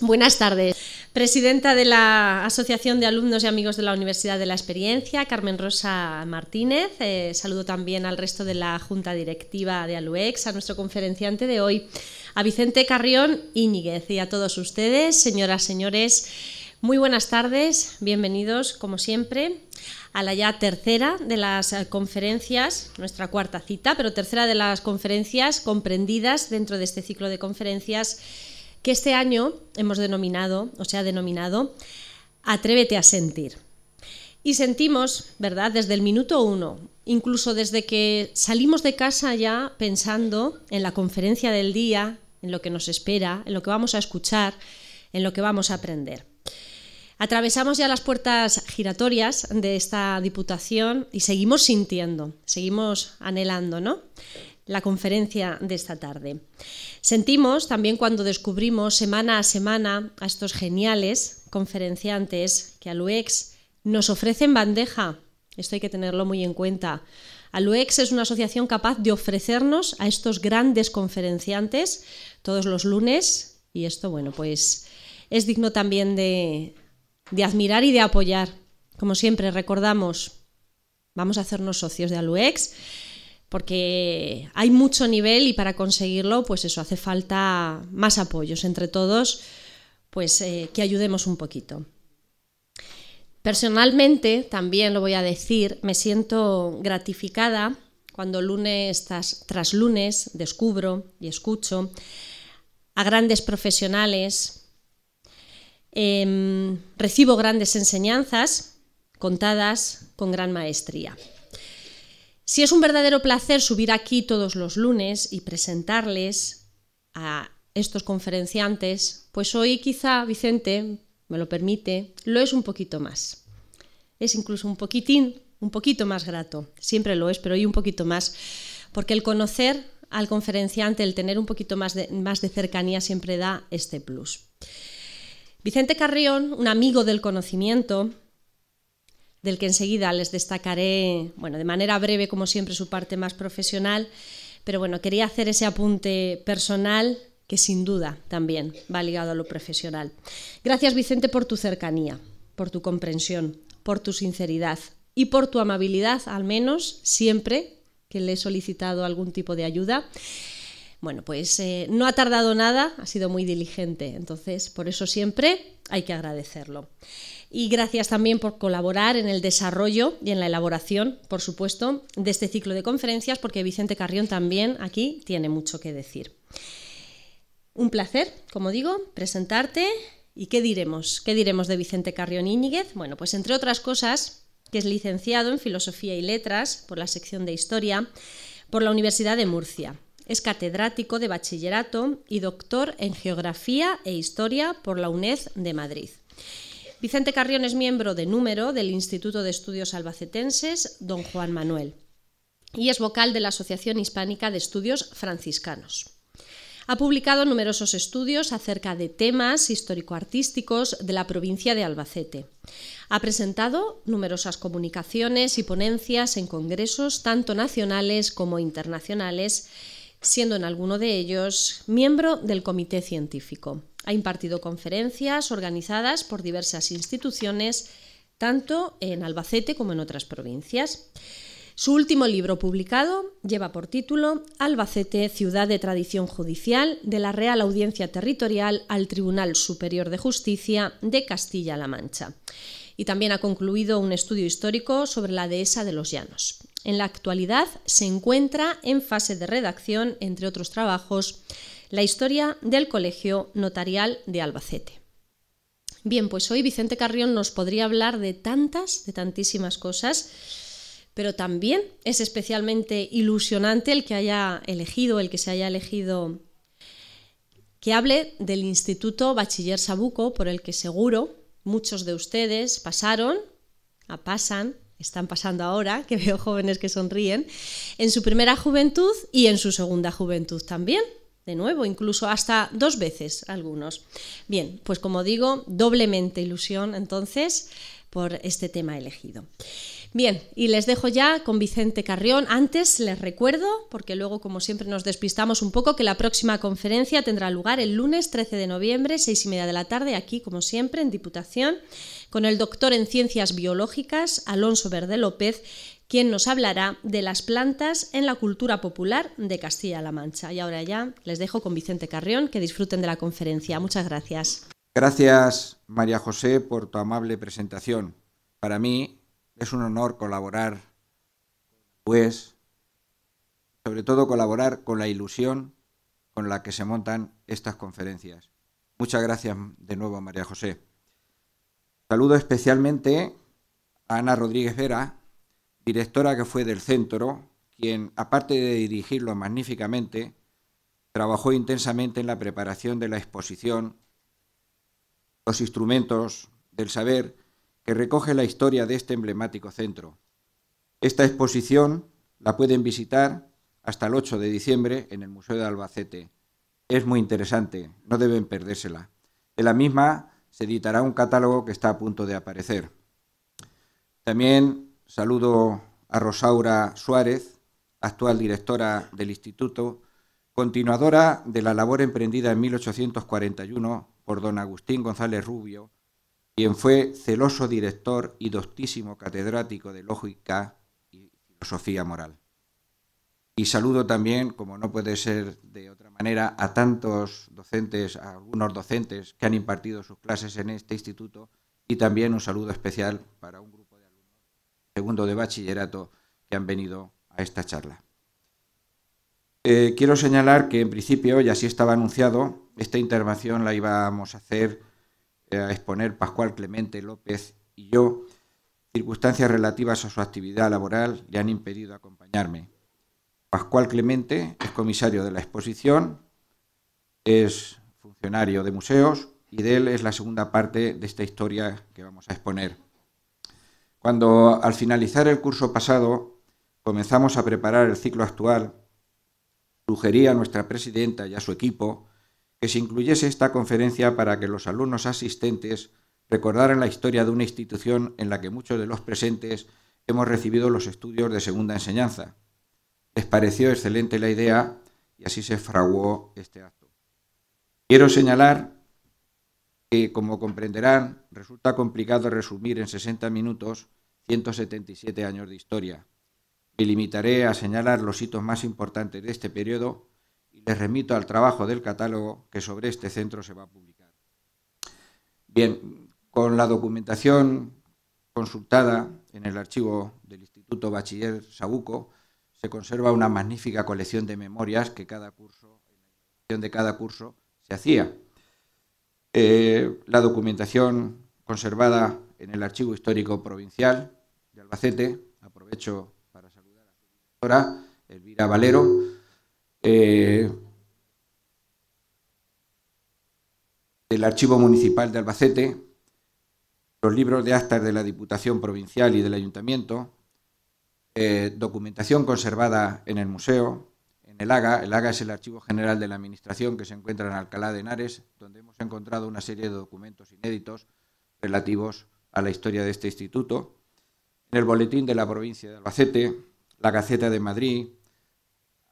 Buenas tardes. Presidenta de la Asociación de Alumnos y Amigos de la Universidad de la Experiencia, Carmen Rosa Martínez. Saludo también al resto de la Junta Directiva de ALUEX, a nuestro conferenciante de hoy, a Vicente Carrión Íñiguez, y a todos ustedes, señoras, señores, muy buenas tardes, bienvenidos como siempre a la ya tercera de las conferencias, nuestra cuarta cita, pero tercera de las conferencias comprendidas dentro de este ciclo de conferencias que este año hemos denominado, o se ha denominado, Atrévete a sentir. Y sentimos, ¿verdad?, desde el minuto uno, incluso desde que salimos de casa ya pensando en la conferencia del día, en lo que nos espera, en lo que vamos a escuchar, en lo que vamos a aprender. Atravesamos ya las puertas giratorias de esta Diputación y seguimos sintiendo, seguimos anhelando, ¿no?, la conferencia de esta tarde. Sentimos también cuando descubrimos semana a semana a estos geniales conferenciantes que ALUEX nos ofrece en bandeja. Esto hay que tenerlo muy en cuenta. ALUEX es una asociación capaz de ofrecernos a estos grandes conferenciantes todos los lunes, y esto, bueno, pues es digno también de admirar y de apoyar. Como siempre recordamos, vamos a hacernos socios de ALUEX, porque hay mucho nivel y para conseguirlo, pues eso, hace falta más apoyos entre todos, pues que ayudemos un poquito. Personalmente, también lo voy a decir, me siento gratificada cuando lunes tras lunes descubro y escucho a grandes profesionales, recibo grandes enseñanzas contadas con gran maestría. Si es un verdadero placer subir aquí todos los lunes y presentarles a estos conferenciantes, pues hoy quizá, Vicente, me lo permite, lo es un poquito más. Es incluso un poquito más grato. Siempre lo es, pero hoy un poquito más. Porque el conocer al conferenciante, el tener un poquito más de cercanía siempre da este plus. Vicente Carrión, un amigo del conocimiento, del que enseguida les destacaré, bueno, de manera breve, como siempre, su parte más profesional, pero bueno, quería hacer ese apunte personal que sin duda también va ligado a lo profesional. Gracias, Vicente, por tu cercanía, por tu comprensión, por tu sinceridad y por tu amabilidad, al menos siempre que le he solicitado algún tipo de ayuda. Bueno, pues no ha tardado nada, ha sido muy diligente, entonces por eso siempre hay que agradecerlo. Y gracias también por colaborar en el desarrollo y en la elaboración, por supuesto, de este ciclo de conferencias, porque Vicente Carrión también aquí tiene mucho que decir. Un placer, como digo, presentarte. ¿Y qué diremos? ¿Qué diremos de Vicente Carrión Íñiguez? Bueno, pues entre otras cosas, que es licenciado en Filosofía y Letras por la sección de Historia por la Universidad de Murcia. Es catedrático de Bachillerato y doctor en Geografía e Historia por la UNED de Madrid. Vicente Carrión es miembro de número del Instituto de Estudios Albacetenses Don Juan Manuel y es vocal de la Asociación Hispánica de Estudios Franciscanos. Ha publicado numerosos estudios acerca de temas histórico-artísticos de la provincia de Albacete. Ha presentado numerosas comunicaciones y ponencias en congresos tanto nacionales como internacionales, siendo en alguno de ellos miembro del comité científico. Ha impartido conferencias organizadas por diversas instituciones, tanto en Albacete como en otras provincias. Su último libro publicado lleva por título Albacete, ciudad de tradición judicial, de la Real Audiencia Territorial al Tribunal Superior de Justicia de Castilla-La Mancha. Y también ha concluido un estudio histórico sobre la dehesa de los Llanos. En la actualidad se encuentra en fase de redacción, entre otros trabajos, la historia del Colegio Notarial de Albacete. Bien, pues hoy Vicente Carrión nos podría hablar de tantísimas cosas, pero también es especialmente ilusionante el que se haya elegido que hable del Instituto Bachiller Sabuco, por el que seguro muchos de ustedes están pasando ahora, que veo jóvenes que sonríen, en su primera juventud y en su segunda juventud también. De nuevo, incluso hasta 2 veces algunos. Bien, pues como digo, doblemente ilusión entonces por este tema elegido. Bien, y les dejo ya con Vicente Carrión. Antes les recuerdo, porque luego como siempre nos despistamos un poco, que la próxima conferencia tendrá lugar el lunes 13 de noviembre, 6:30 de la tarde, aquí como siempre en Diputación, con el doctor en Ciencias Biológicas, Alonso Verde López, quien nos hablará de las plantas en la cultura popular de Castilla-La Mancha. Y ahora ya les dejo con Vicente Carrión, que disfruten de la conferencia. Muchas gracias. Gracias, María José, por tu amable presentación. Para mí es un honor colaborar, pues, sobre todo colaborar con la ilusión con la que se montan estas conferencias. Muchas gracias de nuevo, María José. Saludo especialmente a Ana Rodríguez Vera, directora que fue del centro, quien, aparte de dirigirlo magníficamente, trabajó intensamente en la preparación de la exposición Los instrumentos del saber, que recoge la historia de este emblemático centro. Esta exposición la pueden visitar hasta el 8 de diciembre en el Museo de Albacete. Es muy interesante, no deben perdérsela. De la misma se editará un catálogo que está a punto de aparecer. También saludo a Rosaura Suárez, actual directora del Instituto, continuadora de la labor emprendida en 1841 por don Agustín González Rubio, quien fue celoso director y doctísimo catedrático de lógica y filosofía moral. Y saludo también, como no puede ser de otra manera, a tantos docentes, a algunos docentes que han impartido sus clases en este instituto, y también un saludo especial para un grupo de alumnos de segundo de bachillerato que han venido a esta charla. Quiero señalar que en principio, y así estaba anunciado, esta intervención la íbamos a hacer, a exponer Pascual Clemente López y yo. Circunstancias relativas a su actividad laboral le han impedido acompañarme. Pascual Clemente es comisario de la exposición, es funcionario de museos y de él es la segunda parte de esta historia que vamos a exponer. Cuando al finalizar el curso pasado comenzamos a preparar el ciclo actual, sugerí a nuestra presidenta y a su equipo que se incluyese esta conferencia para que los alumnos asistentes recordaran la historia de una institución en la que muchos de los presentes hemos recibido los estudios de segunda enseñanza. Les pareció excelente la idea y así se fraguó este acto. Quiero señalar que, como comprenderán, resulta complicado resumir en 60 minutos 177 años de historia. Me limitaré a señalar los hitos más importantes de este periodo y les remito al trabajo del catálogo que sobre este centro se va a publicar. Bien, con la documentación consultada en el archivo del Instituto Bachiller Sabuco se conserva una magnífica colección de memorias que cada curso, en la evaluación de cada curso, se hacía. La documentación conservada en el Archivo Histórico Provincial de Albacete, aprovecho para saludar a su directora, Elvira Valero, del Archivo Municipal de Albacete, los libros de actas de la Diputación Provincial y del Ayuntamiento, documentación conservada en el museo, en el AGA. El AGA es el Archivo General de la Administración que se encuentra en Alcalá de Henares, donde hemos encontrado una serie de documentos inéditos relativos a la historia de este instituto, en el Boletín de la Provincia de Albacete, la Gaceta de Madrid,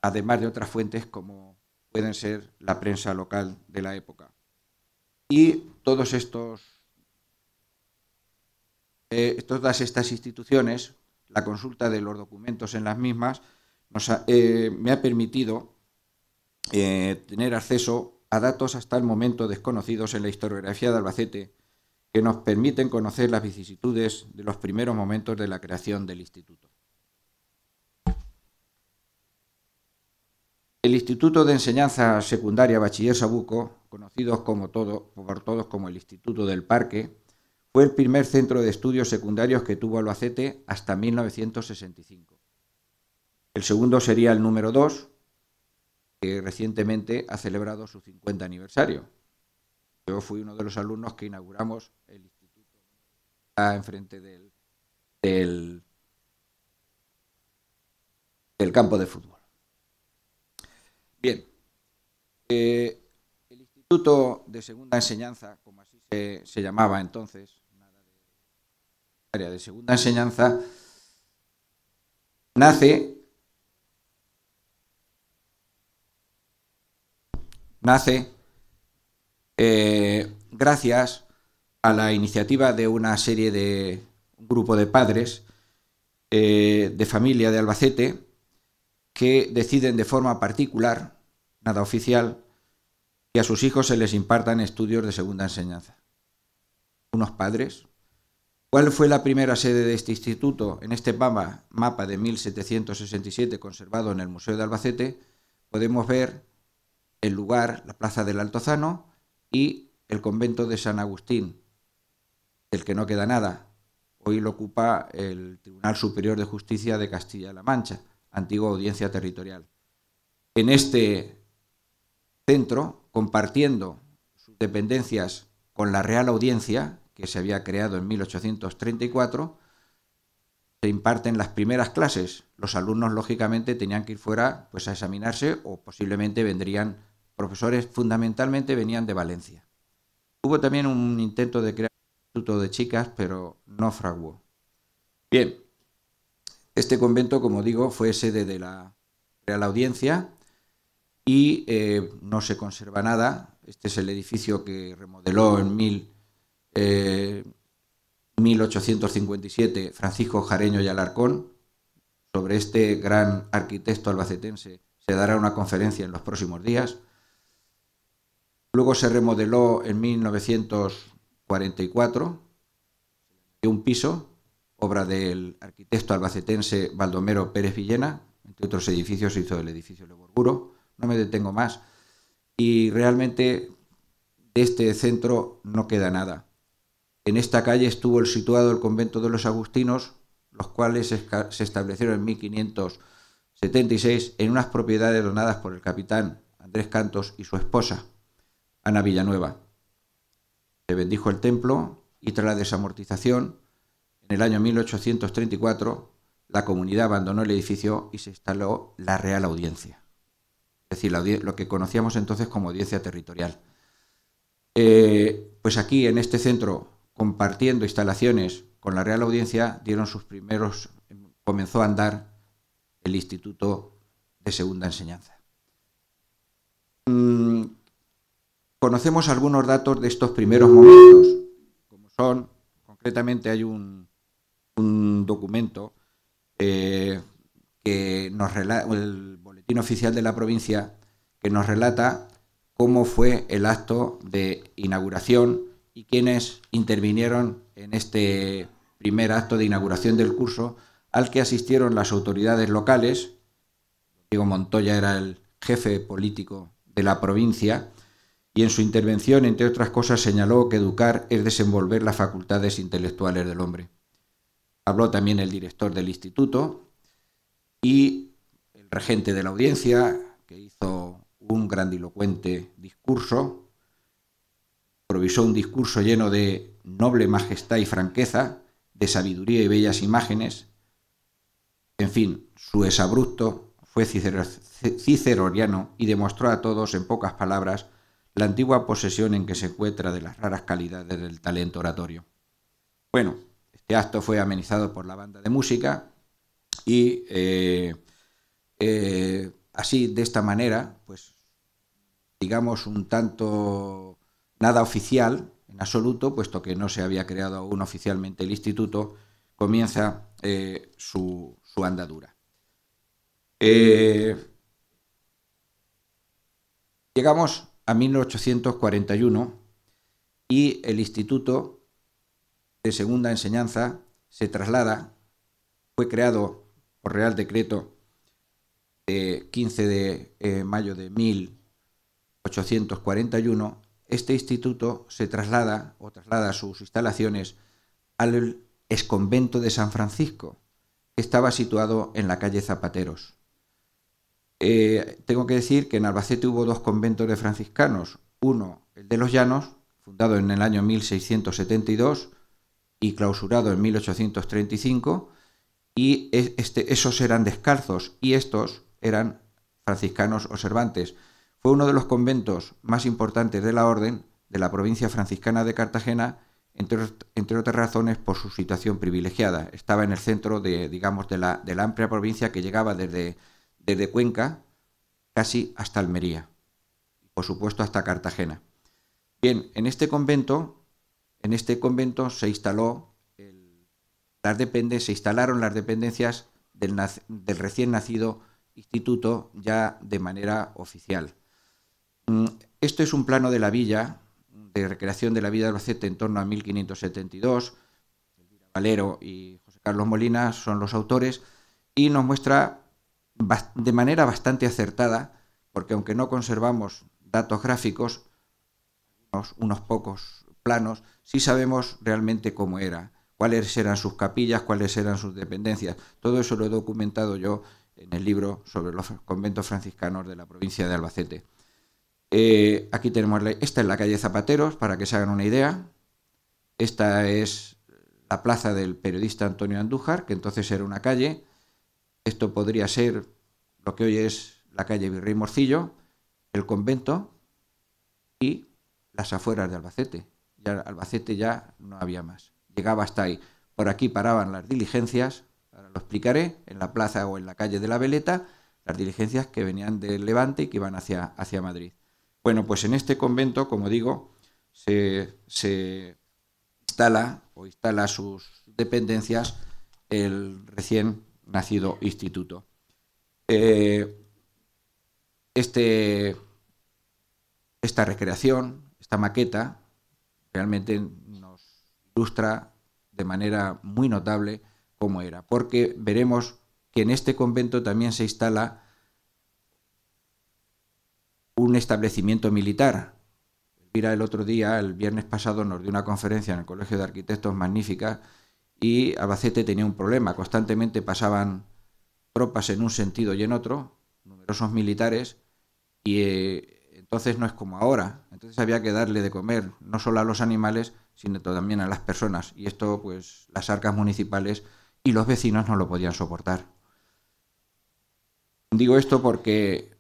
además de otras fuentes como pueden ser la prensa local de la época. Y todas estas instituciones, la consulta de los documentos en las mismas, me ha permitido tener acceso a datos hasta el momento desconocidos en la historiografía de Albacete, que nos permiten conocer las vicisitudes de los primeros momentos de la creación del instituto. El Instituto de Enseñanza Secundaria Bachiller Sabuco, conocido por todos como el Instituto del Parque, fue el primer centro de estudios secundarios que tuvo Albacete hasta 1965. El segundo sería el número 2, que recientemente ha celebrado su 50 aniversario. Yo fui uno de los alumnos que inauguramos el instituto enfrente del campo de fútbol. Bien, el Instituto de Segunda Enseñanza, como así se llamaba entonces, de segunda enseñanza nace gracias a la iniciativa de una serie de un grupo de padres de familia de Albacete que deciden de forma particular, nada oficial, que a sus hijos se les impartan estudios de segunda enseñanza. Unos padres. ¿Cuál fue la primera sede de este instituto? En este mapa de 1767 conservado en el Museo de Albacete podemos ver el lugar, la plaza del Altozano y el convento de San Agustín, del que no queda nada. Hoy lo ocupa el Tribunal Superior de Justicia de Castilla-La Mancha, antigua audiencia territorial. En este centro, compartiendo sus dependencias con la Real Audiencia, que se había creado en 1834, se imparten las primeras clases. Los alumnos, lógicamente, tenían que ir fuera pues, a examinarse o posiblemente vendrían profesores, fundamentalmente venían de Valencia. Hubo también un intento de crear un instituto de chicas, pero no fraguó. Bien, este convento, como digo, fue sede de la Real Audiencia y no se conserva nada. Este es el edificio que remodeló en 1857 Francisco Jareño y Alarcón. Sobre este gran arquitecto albacetense se dará una conferencia en los próximos días. Luego se remodeló en 1944 un piso, obra del arquitecto albacetense Baldomero Pérez Villena. Entre otros edificios hizo el edificio Le Borburo. No me detengo más. Y realmente de este centro no queda nada. En esta calle estuvo situado el convento de los agustinos, los cuales se establecieron en 1576 en unas propiedades donadas por el capitán Andrés Cantos y su esposa, Ana Villanueva. Se bendijo el templo y tras la desamortización, en el año 1834, la comunidad abandonó el edificio y se instaló la Real Audiencia. Es decir, lo que conocíamos entonces como audiencia territorial. Pues aquí, en este centro, compartiendo instalaciones con la Real Audiencia, comenzó a andar el Instituto de Segunda Enseñanza. Conocemos algunos datos de estos primeros momentos, como son, concretamente hay un documento que nos relata, el Boletín Oficial de la Provincia, que nos relata cómo fue el acto de inauguración y quiénes intervinieron en este primer acto de inauguración del curso, al que asistieron las autoridades locales. Diego Montoya era el jefe político de la provincia y en su intervención, entre otras cosas, señaló que educar es desenvolver las facultades intelectuales del hombre. Habló también el director del instituto y el regente de la audiencia, que hizo un grandilocuente discurso, provisó un discurso lleno de noble majestad y franqueza, de sabiduría y bellas imágenes. En fin, su exabrupto fue ciceroniano y demostró a todos, en pocas palabras, la antigua posesión en que se encuentra de las raras calidades del talento oratorio. Bueno, este acto fue amenizado por la banda de música y así, de esta manera, pues digamos un tanto nada oficial en absoluto, puesto que no se había creado aún oficialmente el instituto, comienza su andadura. Llegamos a 1841 y el Instituto de Segunda Enseñanza se traslada, fue creado por Real Decreto 15 de mayo de 1841. Este instituto se traslada sus instalaciones al exconvento de San Francisco, que estaba situado en la calle Zapateros. Tengo que decir que en Albacete hubo dos conventos de franciscanos, uno, el de los Llanos, fundado en el año 1672 y clausurado en 1835, y esos eran descalzos y estos eran franciscanos observantes. Fue uno de los conventos más importantes de la orden de la provincia franciscana de Cartagena entre otras razones por su situación privilegiada. Estaba en el centro de, digamos, de la amplia provincia que llegaba desde Cuenca casi hasta Almería, por supuesto hasta Cartagena. Bien, en este convento se instalaron las dependencias del recién nacido instituto ya de manera oficial. Esto es un plano de la villa, de recreación de la vida de Albacete en torno a 1572. Elvira Valero y José Carlos Molina son los autores y nos muestra de manera bastante acertada, porque aunque no conservamos datos gráficos, unos pocos planos, sí sabemos realmente cómo era, cuáles eran sus capillas, cuáles eran sus dependencias. Todo eso lo he documentado yo en el libro sobre los conventos franciscanos de la provincia de Albacete. Aquí tenemos, esta es la calle Zapateros, para que se hagan una idea. Esta es la plaza del periodista Antonio Andújar, que entonces era una calle. Esto podría ser lo que hoy es la calle Virrey Morcillo, el convento y las afueras de Albacete. Ya Albacete ya no había más. Llegaba hasta ahí. Por aquí paraban las diligencias, ahora lo explicaré, en la plaza o en la calle de la Veleta, las diligencias que venían del Levante y que iban hacia Madrid. Bueno, pues en este convento, como digo, se instala sus dependencias el recién nacido instituto. Esta recreación, esta maqueta, realmente nos ilustra de manera muy notable cómo era, porque veremos que en este convento también se instala un establecimiento militar. Elvira el otro día, el viernes pasado, nos dio una conferencia en el Colegio de Arquitectos magnífica y Albacete tenía un problema. Constantemente pasaban tropas en un sentido y en otro, numerosos militares, y entonces no es como ahora. Entonces había que darle de comer no solo a los animales, sino también a las personas. Y esto, pues, las arcas municipales y los vecinos no lo podían soportar. Digo esto porque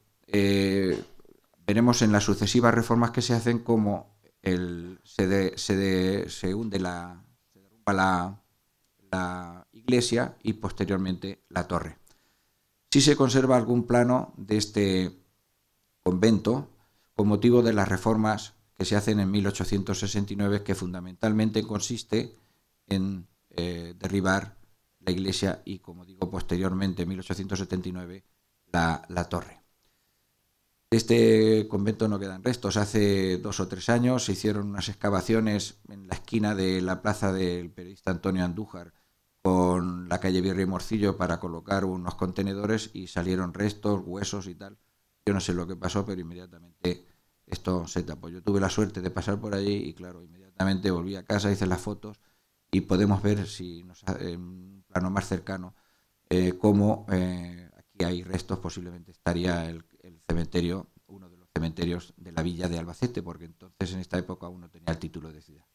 veremos en las sucesivas reformas que se hacen cómo se derrumba la iglesia y posteriormente la torre. Sí se conserva algún plano de este convento con motivo de las reformas que se hacen en 1869, que fundamentalmente consiste en derribar la iglesia y, como digo, posteriormente en 1879 la torre. De este convento no quedan restos. Hace 2 o 3 años se hicieron unas excavaciones en la esquina de la plaza del periodista Antonio Andújar con la calle Virrey Morcillo para colocar unos contenedores y salieron restos, huesos y tal. Yo no sé lo que pasó, pero inmediatamente esto se tapó. Yo tuve la suerte de pasar por allí y, claro, inmediatamente volví a casa, hice las fotos y podemos ver, si en un plano más cercano, cómo aquí hay restos. Posiblemente estaría el cementerio, uno de los cementerios de la villa de Albacete, porque entonces en esta época aún no tenía el título de ciudad.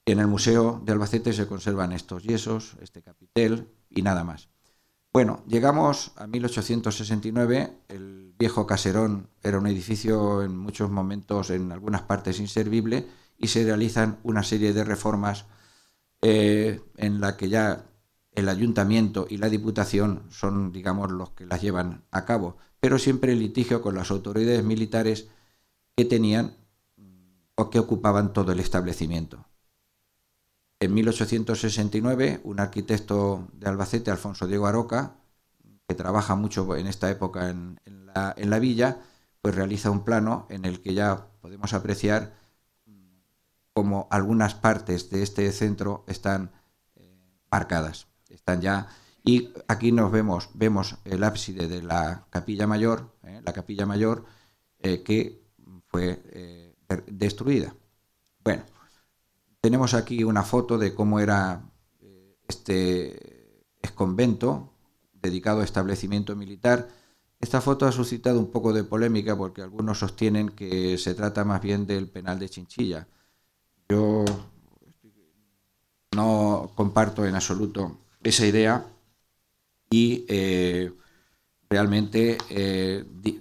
En el Museo de Albacete se conservan estos yesos, este capitel y nada más. Bueno, llegamos a 1869, el viejo caserón era un edificio en muchos momentos, en algunas partes, inservible, y se realizan una serie de reformas en la que ya el ayuntamiento y la diputación son, digamos, los que las llevan a cabo, pero siempre en litigio con las autoridades militares que tenían o que ocupaban todo el establecimiento. En 1869, un arquitecto de Albacete, Alfonso Diego Aroca, que trabaja mucho en esta época en la villa, pues realiza un plano en el que ya podemos apreciar cómo algunas partes de este centro están marcadas. Están ya, y aquí vemos el ábside de la capilla mayor, que fue destruida. Bueno, tenemos aquí una foto de cómo era este exconvento dedicado a establecimiento militar. Esta foto ha suscitado un poco de polémica porque algunos sostienen que se trata más bien del penal de Chinchilla. Yo no comparto en absoluto esa idea y realmente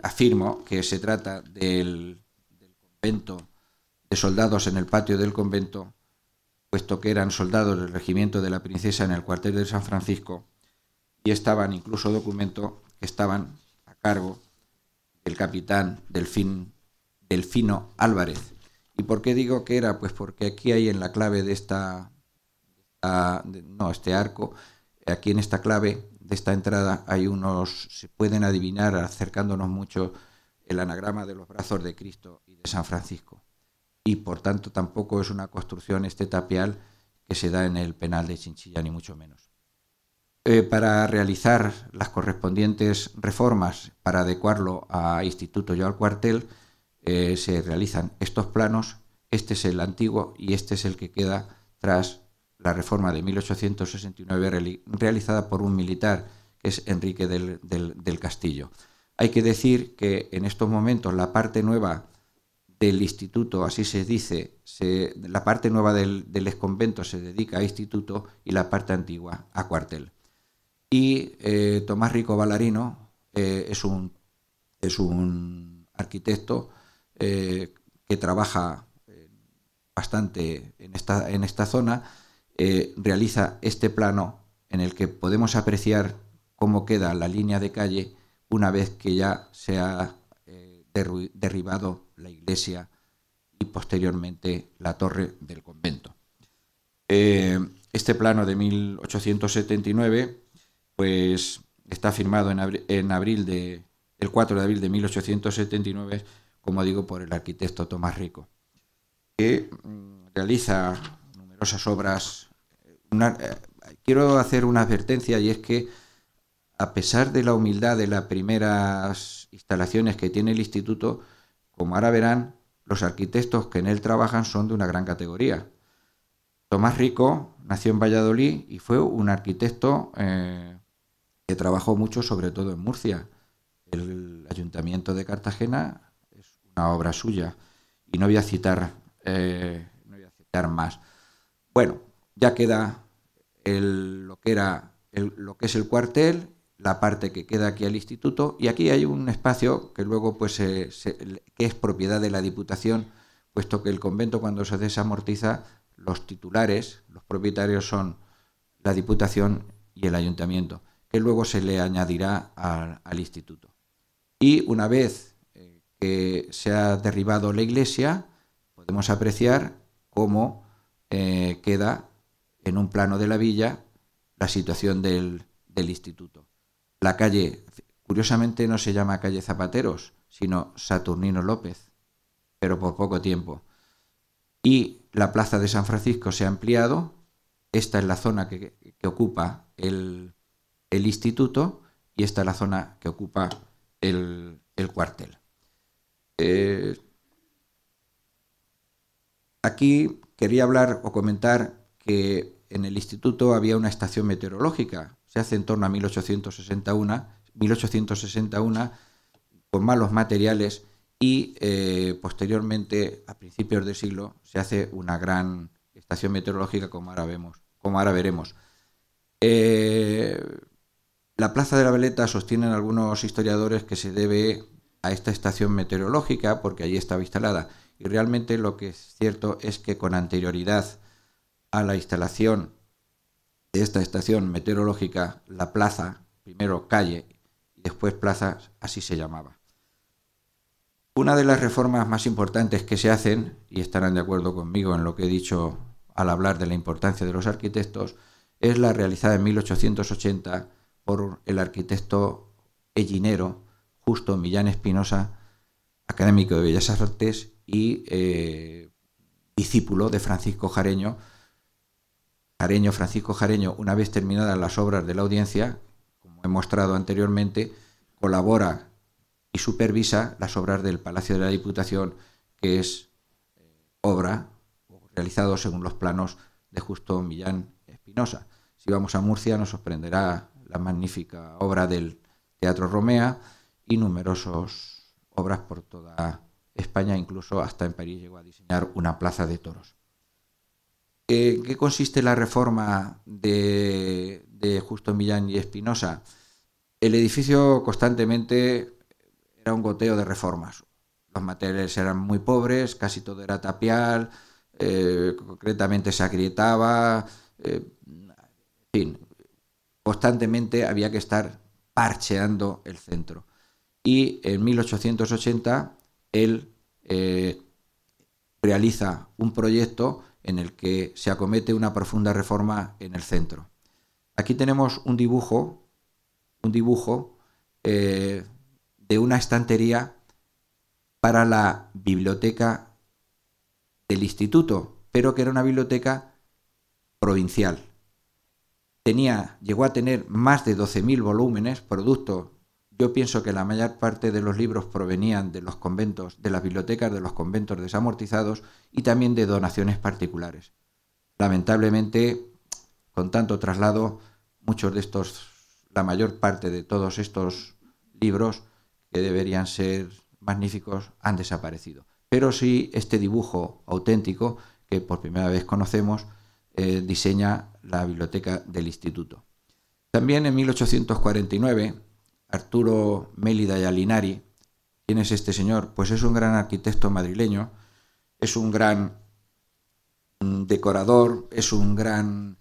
afirmo que se trata del convento de soldados en el patio del convento, puesto que eran soldados del regimiento de la Princesa en el cuartel de San Francisco, y estaban incluso documentos que estaban a cargo del capitán Delfino Álvarez. ¿Y por qué digo que era? Pues porque aquí hay en la clave de este arco, aquí en esta clave de esta entrada hay se pueden adivinar, acercándonos mucho, el anagrama de los brazos de Cristo y de San Francisco. Y por tanto tampoco es una construcción tapial que se da en el penal de Chinchilla, ni mucho menos. Para realizar las correspondientes reformas, para adecuarlo a instituto y al cuartel, se realizan estos planos. Este es el antiguo y este es el que queda tras la reforma de 1869 realizada por un militar, que es Enrique del Castillo. Hay que decir que en estos momentos la parte nueva del instituto, así se dice, la parte nueva del exconvento se dedica a instituto y la parte antigua a cuartel. Y Tomás Rico Ballarino es un arquitecto que trabaja bastante en esta zona, realiza este plano en el que podemos apreciar cómo queda la línea de calle una vez que ya se ha derribado la iglesia y posteriormente la torre del convento. Este plano de 1879 pues está firmado el 4 de abril de 1879, como digo, por el arquitecto Tomás Rico, que realiza numerosas obras. Quiero hacer una advertencia, y es que a pesar de la humildad de las primeras instalaciones que tiene el instituto, como ahora verán, los arquitectos que en él trabajan son de una gran categoría. Tomás Rico nació en Valladolid y fue un arquitecto que trabajó mucho, sobre todo en Murcia. El Ayuntamiento de Cartagena es una obra suya, y no voy a citar más. Bueno, ya queda lo que es el cuartel, la parte que queda aquí al instituto, y aquí hay un espacio que luego pues que es propiedad de la Diputación, puesto que el convento, cuando se desamortiza, los titulares, los propietarios, son la Diputación y el Ayuntamiento, que luego se le añadirá al instituto. Y una vez que se ha derribado la iglesia, podemos apreciar cómo queda en un plano de la villa la situación del instituto. La calle, curiosamente, no se llama calle Zapateros, sino Saturnino López, pero por poco tiempo. Y la plaza de San Francisco se ha ampliado. Esta es la zona que ocupa el instituto, y esta es la zona que ocupa el cuartel. Aquí quería hablar o comentar que en el instituto había una estación meteorológica. Se hace en torno a 1861 con malos materiales, y posteriormente, a principios del siglo, se hace una gran estación meteorológica, como ahora veremos. La Plaza de la Veleta, sostienen algunos historiadores, que se debe a esta estación meteorológica porque allí estaba instalada, y realmente lo que es cierto es que con anterioridad a la instalación de esta estación meteorológica, la plaza, primero calle y después plaza, así se llamaba. Una de las reformas más importantes que se hacen, y estarán de acuerdo conmigo en lo que he dicho al hablar de la importancia de los arquitectos, es la realizada en 1880 por el arquitecto hellinero Justo Millán Espinosa, académico de Bellas Artes y discípulo de Francisco Jareño. Francisco Jareño, una vez terminadas las obras de la Audiencia, como he mostrado anteriormente, colabora y supervisa las obras del Palacio de la Diputación, que es obra realizado según los planos de Justo Millán Espinosa. Si vamos a Murcia, nos sorprenderá la magnífica obra del Teatro Romea y numerosas obras por toda España, incluso hasta en París llegó a diseñar una plaza de toros. ¿En qué consiste la reforma de Justo Millán y Espinosa? El edificio constantemente era un goteo de reformas. Los materiales eran muy pobres, casi todo era tapial, concretamente se agrietaba, en fin, constantemente había que estar parcheando el centro. Y en 1880 él realiza un proyecto en el que se acomete una profunda reforma en el centro. Aquí tenemos un dibujo de una estantería para la biblioteca del instituto, pero que era una biblioteca provincial. Llegó a tener más de 12.000 volúmenes, producto. Yo pienso que la mayor parte de los libros provenían de los conventos, de las bibliotecas de los conventos desamortizados y también de donaciones particulares. Lamentablemente, con tanto traslado, la mayor parte de todos estos libros, que deberían ser magníficos, han desaparecido. Pero sí este dibujo auténtico, que por primera vez conocemos, diseña la biblioteca del instituto. También en 1849, Arturo Mélida y Alinari. ¿Quién es este señor? Pues es un gran arquitecto madrileño, es un gran decorador, es un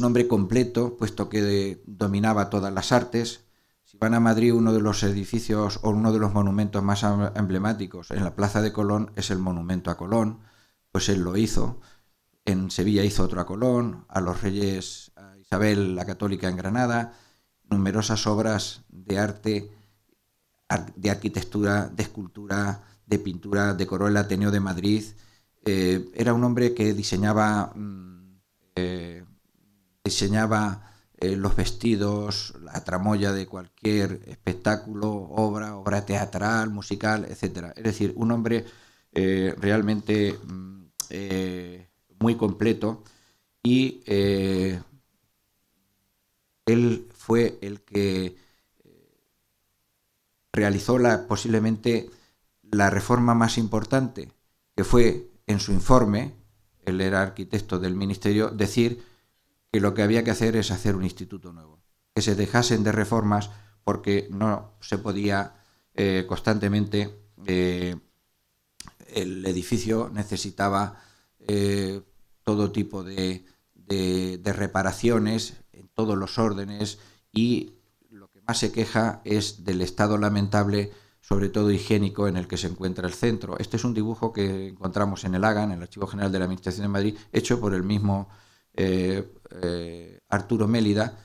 hombre completo, puesto que dominaba todas las artes. Si van a Madrid, uno de los edificios o uno de los monumentos más emblemáticos en la Plaza de Colón es el monumento a Colón, pues él lo hizo. En Sevilla hizo otro a Colón, a los reyes, a Isabel la Católica en Granada, numerosas obras de arte, de arquitectura, de escultura, de pintura, decoró el Ateneo de Madrid. Era un hombre que diseñaba los vestidos, la tramoya de cualquier espectáculo, obra teatral, musical, etc. Es decir, un hombre realmente muy completo, y él fue el que realizó posiblemente la reforma más importante, que fue en su informe, él era arquitecto del ministerio, decir que lo que había que hacer es hacer un instituto nuevo, que se dejasen de reformas porque no se podía constantemente, el edificio necesitaba todo tipo de reparaciones en todos los órdenes, y lo que más se queja es del estado lamentable, sobre todo higiénico, en el que se encuentra el centro. Este es un dibujo que encontramos en el AGA, en el Archivo General de la Administración de Madrid, hecho por el mismo Arturo Mélida,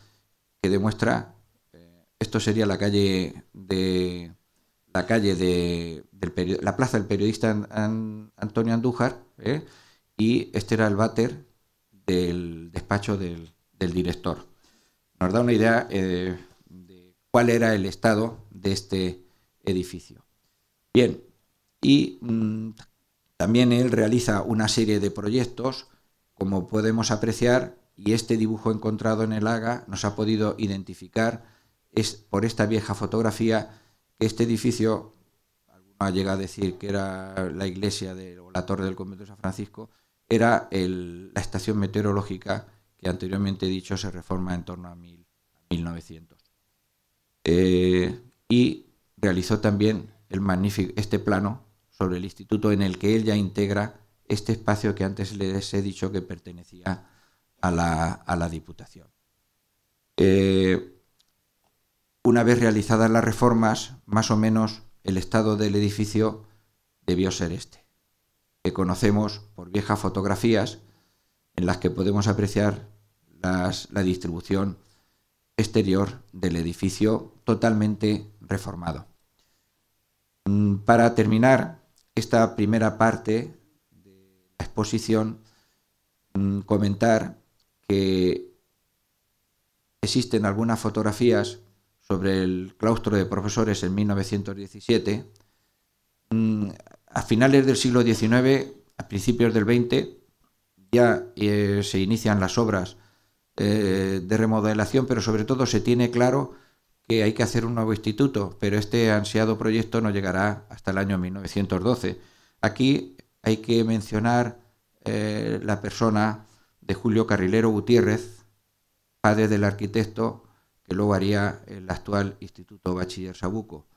que demuestra, esto sería la plaza del periodista Antonio Andújar, y este era el váter del despacho del director. Nos da una idea de cuál era el estado de este edificio. Bien, y también él realiza una serie de proyectos, como podemos apreciar, y este dibujo encontrado en el AGA nos ha podido identificar por esta vieja fotografía que este edificio, alguno llega a decir que era la iglesia o la torre del convento de San Francisco, era la estación meteorológica que anteriormente he dicho se reforma en torno a 1900. Y realizó también este plano sobre el instituto, en el que él ya integra este espacio que antes les he dicho que pertenecía a la Diputación. Una vez realizadas las reformas, más o menos el estado del edificio debió ser este, que conocemos por viejas fotografías en las que podemos apreciar la distribución exterior del edificio totalmente reformado. Para terminar esta primera parte de la exposición, comentar que existen algunas fotografías sobre el claustro de profesores en 1917. A finales del siglo XIX, a principios del XX, ya se inician las obras de remodelación, pero sobre todo se tiene claro que hay que hacer un nuevo instituto, pero este ansiado proyecto no llegará hasta el año 1912. Aquí hay que mencionar la persona de Julio Carrilero Gutiérrez, padre del arquitecto que luego haría el actual Instituto Bachiller Sabuco.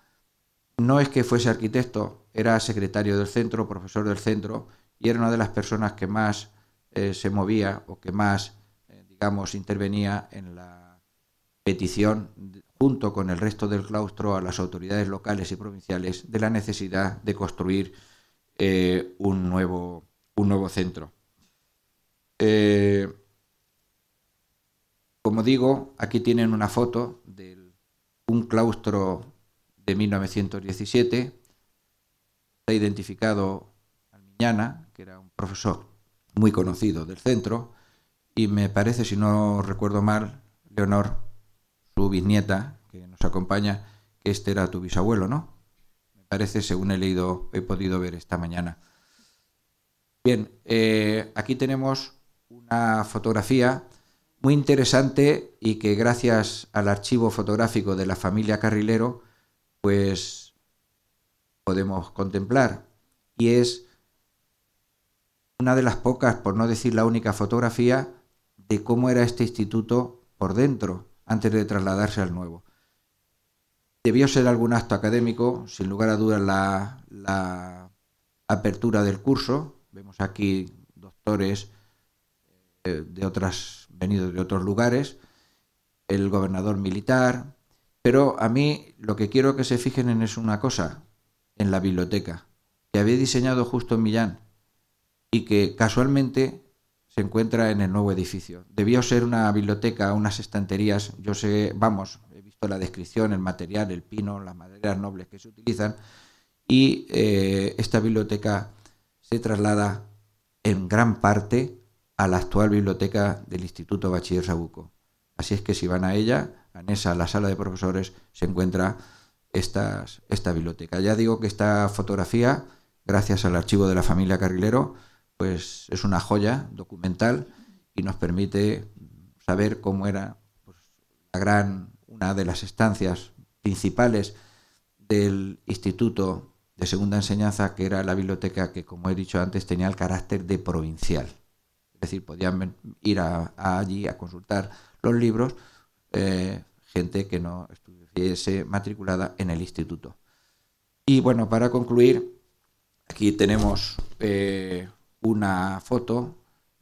No es que fuese arquitecto, era secretario del centro, profesor del centro, y era una de las personas que más se movía o que más, digamos, intervenía en la petición, junto con el resto del claustro, a las autoridades locales y provinciales de la necesidad de construir un nuevo centro. Como digo, aquí tienen una foto de un claustro de 1917. Está identificado Almiñana, que era un profesor muy conocido del centro, y me parece, si no recuerdo mal, Leonor, su bisnieta, que nos acompaña, que este era tu bisabuelo, ¿no? Me parece, según he podido ver esta mañana. Bien, aquí tenemos una fotografía muy interesante y que gracias al archivo fotográfico de la familia Carrilero, pues podemos contemplar. Y es una de las pocas, por no decir la única, fotografía de cómo era este instituto por dentro, antes de trasladarse al nuevo. Debió ser algún acto académico, sin lugar a dudas la apertura del curso. Vemos aquí doctores venidos de otros lugares, el gobernador militar, pero a mí lo que quiero que se fijen en es una cosa, en la biblioteca, que había diseñado justo en Millán y que casualmente se encuentra en el nuevo edificio. Debió ser una biblioteca, unas estanterías, yo sé, vamos, he visto la descripción, el material, el pino, las maderas nobles que se utilizan, y esta biblioteca se traslada en gran parte a la actual biblioteca del Instituto Bachiller Sabuco. Así es que si van a ella, anexa a la sala de profesores, se encuentra esta biblioteca. Ya digo que esta fotografía, gracias al archivo de la familia Carrilero, pues es una joya documental y nos permite saber cómo era, pues, una de las estancias principales del Instituto de Segunda Enseñanza, que era la biblioteca que, como he dicho antes, tenía el carácter de provincial. Es decir, podían ir allí a consultar los libros gente que no estuviese matriculada en el instituto. Y bueno, para concluir, aquí tenemos una foto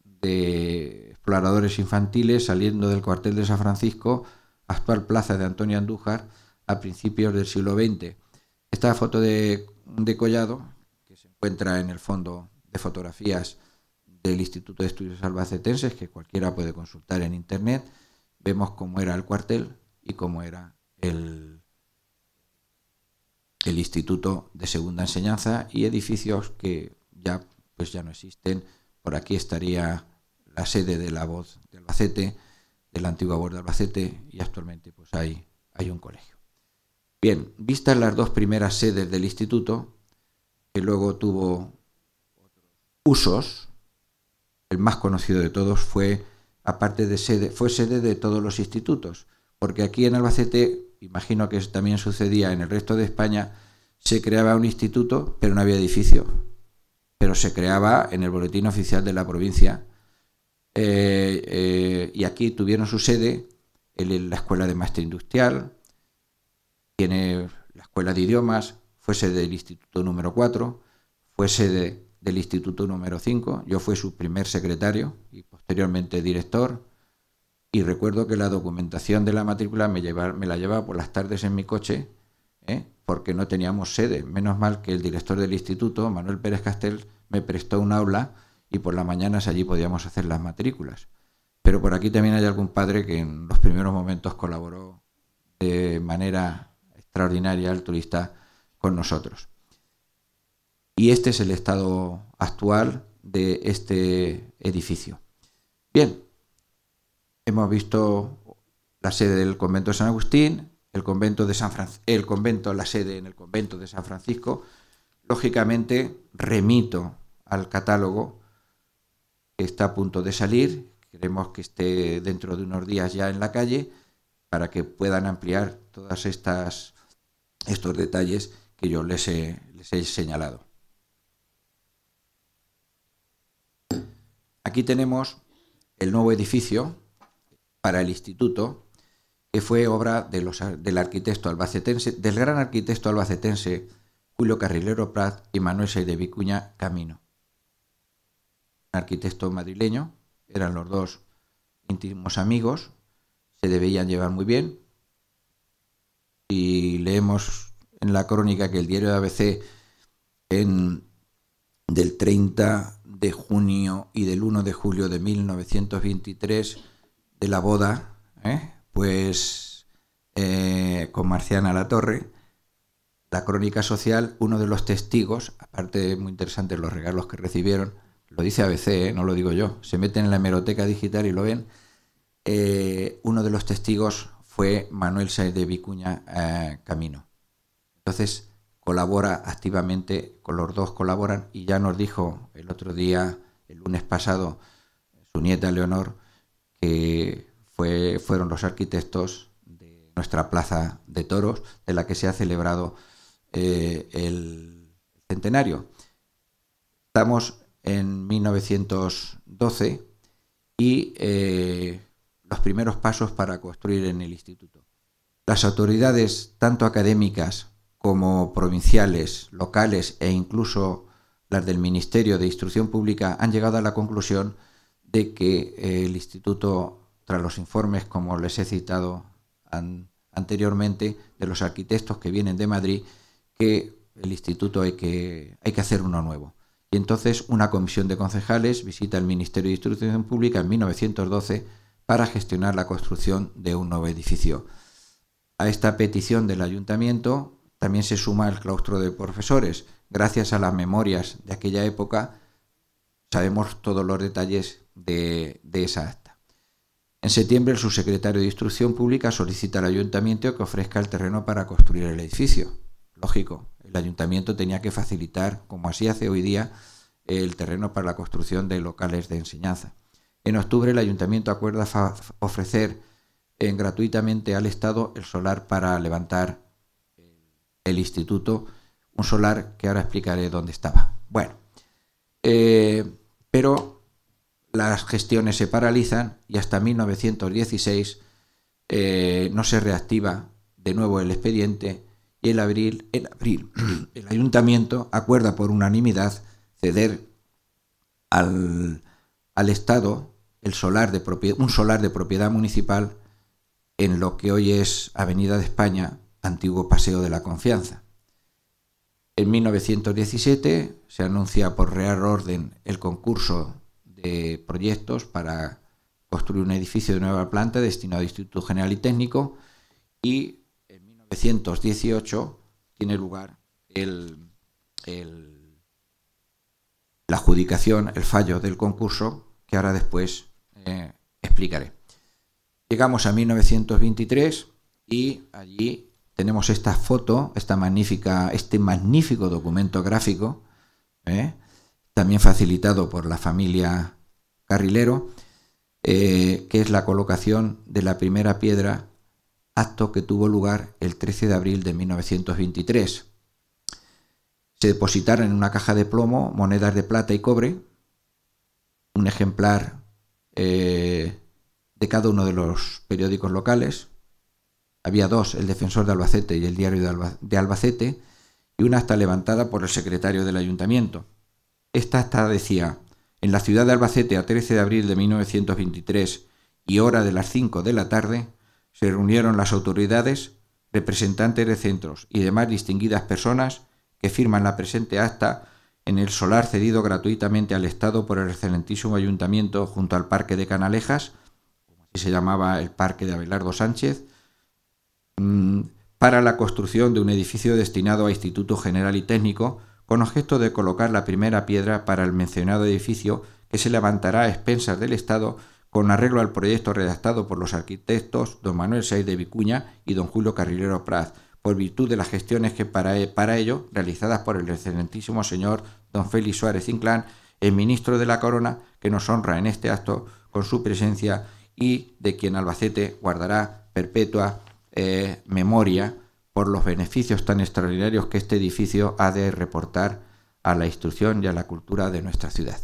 de exploradores infantiles saliendo del cuartel de San Francisco, actual plaza de Antonio Andújar, a principios del siglo XX. Esta foto de Collado, que se encuentra en el fondo de fotografías del Instituto de Estudios Albacetenses, que cualquiera puede consultar en internet, vemos cómo era el cuartel y cómo era el Instituto de Segunda Enseñanza, y edificios que ya no existen. Por aquí estaría la sede de la Voz de Albacete, de la antigua Voz de Albacete, y actualmente pues hay un colegio. Bien, vistas las dos primeras sedes del instituto, que luego tuvo otros usos, el más conocido de todos fue, aparte de sede, fue sede de todos los institutos, porque aquí en Albacete, imagino que también sucedía en el resto de España, se creaba un instituto, pero no había edificio, pero se creaba en el boletín oficial de la provincia, y aquí tuvieron su sede la Escuela de Maestría Industrial, tiene la Escuela de Idiomas, fue sede del Instituto número 4, fue sede del Instituto número 5, yo fui su primer secretario y posteriormente director, y recuerdo que la documentación de la matrícula me la llevaba por las tardes en mi coche, porque no teníamos sede. Menos mal que el director del instituto, Manuel Pérez Castel, me prestó un aula y por las mañanas allí podíamos hacer las matrículas. Pero por aquí también hay algún padre que en los primeros momentos colaboró de manera extraordinaria, altruista, con nosotros. Y este es el estado actual de este edificio. Bien, hemos visto la sede del convento de San Agustín, la sede en el convento de San Francisco. Lógicamente remito al catálogo que está a punto de salir. Queremos que esté dentro de unos días ya en la calle para que puedan ampliar todas estos detalles que yo les he señalado. Aquí tenemos el nuevo edificio para el instituto, que fue obra del arquitecto albacetense, del gran arquitecto albacetense Julio Carrilero Prat y Manuel Saiz de Vicuña Camino. arquitecto madrileño, eran los dos íntimos amigos, se debían llevar muy bien, y leemos en la crónica que el diario de ABC del 30 de junio y del 1 de julio de 1923, de la boda, con Marciana Latorre, la crónica social, uno de los testigos, aparte de muy interesantes los regalos que recibieron, lo dice ABC, no lo digo yo, se meten en la hemeroteca digital y lo ven, uno de los testigos fue Manuel Sáenz de Vicuña Camino. Entonces colabora activamente, con los dos colaboran, y ya nos dijo el otro día, el lunes pasado, su nieta Leonor, que fueron los arquitectos de nuestra Plaza de Toros, de la que se ha celebrado el centenario. Estamos en 1912 y los primeros pasos para construir en el instituto. Las autoridades, tanto académicas como provinciales, locales e incluso las del Ministerio de Instrucción Pública, han llegado a la conclusión de que el instituto, tras los informes, como les he citado anteriormente, de los arquitectos que vienen de Madrid, que el instituto hay que hacer uno nuevo. Y entonces una comisión de concejales visita el Ministerio de Instrucción Pública en 1912 para gestionar la construcción de un nuevo edificio. A esta petición del ayuntamiento también se suma el claustro de profesores. Gracias a las memorias de aquella época sabemos todos los detalles de esa acta. En septiembre el subsecretario de Instrucción Pública solicita al ayuntamiento que ofrezca el terreno para construir el edificio. Lógico, el ayuntamiento tenía que facilitar, como así hace hoy día, el terreno para la construcción de locales de enseñanza. En octubre el ayuntamiento acuerda ofrecer gratuitamente al Estado el solar para levantar el instituto, un solar que ahora explicaré dónde estaba. Bueno, pero las gestiones se paralizan y hasta 1916 no se reactiva de nuevo el expediente, y en abril el ayuntamiento acuerda por unanimidad ceder al Estado un solar de propiedad municipal en lo que hoy es Avenida de España, antiguo Paseo de la Confianza. En 1917 se anuncia por Real Orden el concurso de proyectos para construir un edificio de nueva planta destinado a Instituto General y Técnico, y en 1918 tiene lugar la adjudicación, el fallo del concurso, que ahora después explicaré. Llegamos a 1923 y allí tenemos esta foto, este magnífico documento gráfico, también facilitado por la familia Carrilero, que es la colocación de la primera piedra, acto que tuvo lugar el 13 de abril de 1923. Se depositaron en una caja de plomo monedas de plata y cobre, un ejemplar de cada uno de los periódicos locales. Había dos, el Defensor de Albacete y el Diario de Albacete, y una acta levantada por el secretario del ayuntamiento. Esta acta decía: en la ciudad de Albacete, a 13 de abril de 1923 y hora de las 5 de la tarde, se reunieron las autoridades, representantes de centros y demás distinguidas personas que firman la presente acta en el solar cedido gratuitamente al Estado por el excelentísimo ayuntamiento junto al Parque de Canalejas, como así se llamaba el Parque de Abelardo Sánchez, para la construcción de un edificio destinado a Instituto General y Técnico, con objeto de colocar la primera piedra para el mencionado edificio, que se levantará a expensas del Estado con arreglo al proyecto redactado por los arquitectos don Manuel Sáenz de Vicuña y don Julio Carrilero Praz, por virtud de las gestiones que para ello realizadas por el excelentísimo señor don Félix Suárez Inclán, el ministro de la Corona, que nos honra en este acto con su presencia y de quien Albacete guardará perpetua memoria por los beneficios tan extraordinarios que este edificio ha de reportar a la instrucción y a la cultura de nuestra ciudad.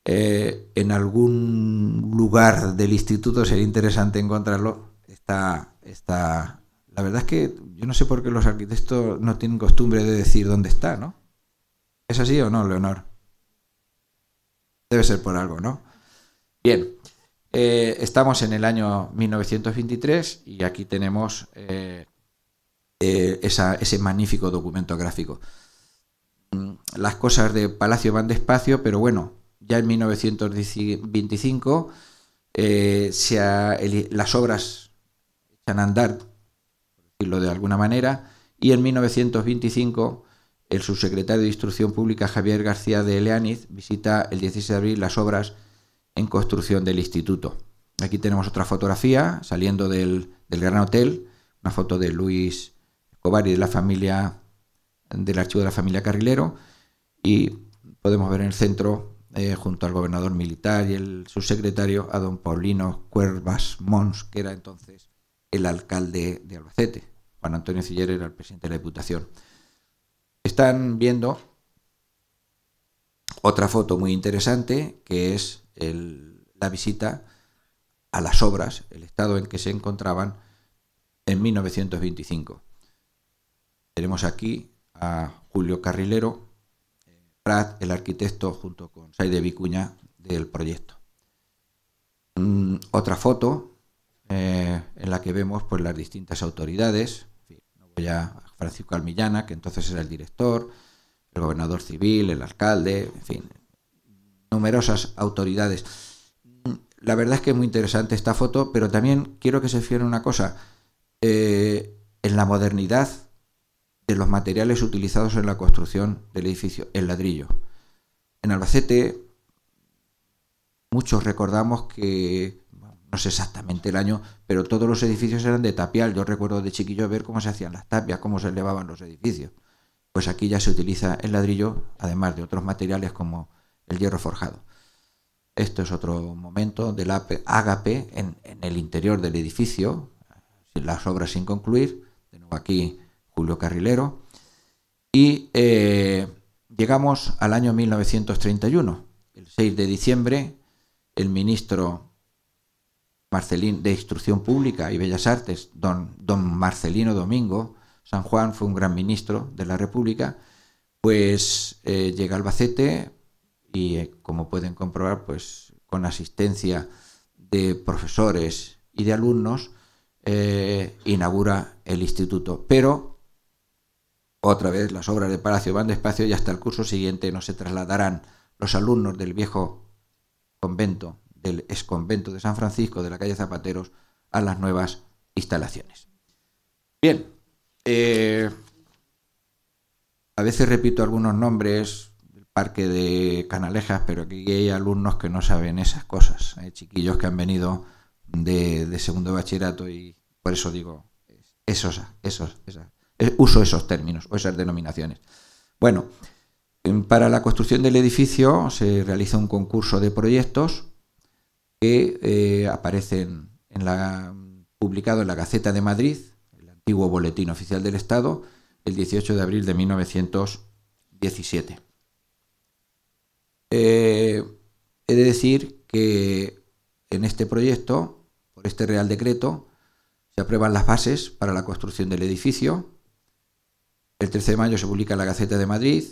En algún lugar del instituto sería interesante encontrarlo. La verdad es que yo no sé por qué los arquitectos no tienen costumbre de decir dónde está, ¿no? ¿Es así o no, Leonor? Debe ser por algo, ¿no? Bien, estamos en el año 1923 y aquí tenemos ese magnífico documento gráfico. Las cosas de Palacio van despacio, pero bueno, ya en 1925 las obras echan a andar, por decirlo de alguna manera, y en 1925 el subsecretario de Instrucción Pública Javier García de Leániz visita el 16 de abril las obras en construcción del instituto. Aquí tenemos otra fotografía saliendo del Gran Hotel, una foto de Luis Escobar y de la familia, del archivo de la familia Carrilero, y podemos ver en el centro, junto al gobernador militar y el subsecretario, a don Paulino Cuervas Mons, que era entonces el alcalde de Albacete. Juan Antonio Ciller era el presidente de la Diputación. Están viendo otra foto muy interesante, que es la visita a las obras, el estado en que se encontraban en 1925. Tenemos aquí a Julio Carrilero, Prat, el arquitecto, junto con Saide Vicuña, del proyecto. Otra foto en la que vemos pues las distintas autoridades. No voy a Francisco Almillana, que entonces era el director, el gobernador civil, el alcalde, en fin, numerosas autoridades. La verdad es que es muy interesante esta foto, pero también quiero que se fijen una cosa, en la modernidad de los materiales utilizados en la construcción del edificio, el ladrillo. En Albacete muchos recordamos que, no sé exactamente el año, pero todos los edificios eran de tapial. Yo recuerdo de chiquillo ver cómo se hacían las tapias, cómo se elevaban los edificios. Pues aquí ya se utiliza el ladrillo, además de otros materiales como el hierro forjado. Esto es otro momento del ágape en el interior del edificio, las obras sin concluir. De nuevo aquí Julio Carrilero. Y llegamos al año 1931. El 6 de diciembre, el ministro Marcelín de Instrucción Pública y Bellas Artes, don Marcelino Domingo San Juan, fue un gran ministro de la República, pues llega a Albacete y, como pueden comprobar, pues con asistencia de profesores y de alumnos, inaugura el instituto. Pero otra vez las obras de Palacio van despacio y hasta el curso siguiente no se trasladarán los alumnos del viejo convento, del exconvento de San Francisco de la calle Zapateros, a las nuevas instalaciones. Bien, a veces repito algunos nombres del parque de Canalejas, pero aquí hay alumnos que no saben esas cosas. Hay chiquillos que han venido de segundo bachillerato y por eso digo uso esos términos o esas denominaciones. Bueno, para la construcción del edificio se realiza un concurso de proyectos que aparecen publicado en la Gaceta de Madrid, el antiguo Boletín Oficial del Estado, el 18 de abril de 1917. He de decir que en este proyecto, por este Real Decreto, se aprueban las bases para la construcción del edificio. El 13 de mayo se publica en la Gaceta de Madrid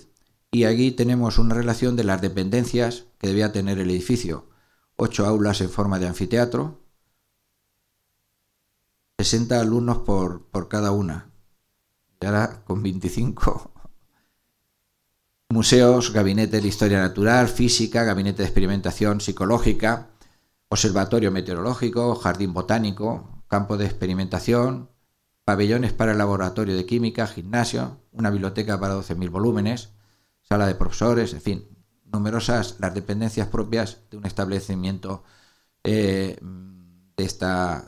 y aquí tenemos una relación de las dependencias que debía tener el edificio. 8 aulas en forma de anfiteatro, 60 alumnos por cada una, y ahora con 25. Museos, gabinete de historia natural, física, gabinete de experimentación psicológica, observatorio meteorológico, jardín botánico, campo de experimentación, pabellones para el laboratorio de química, gimnasio, una biblioteca para 12.000 volúmenes, sala de profesores, en fin, numerosas las dependencias propias de un establecimiento de esta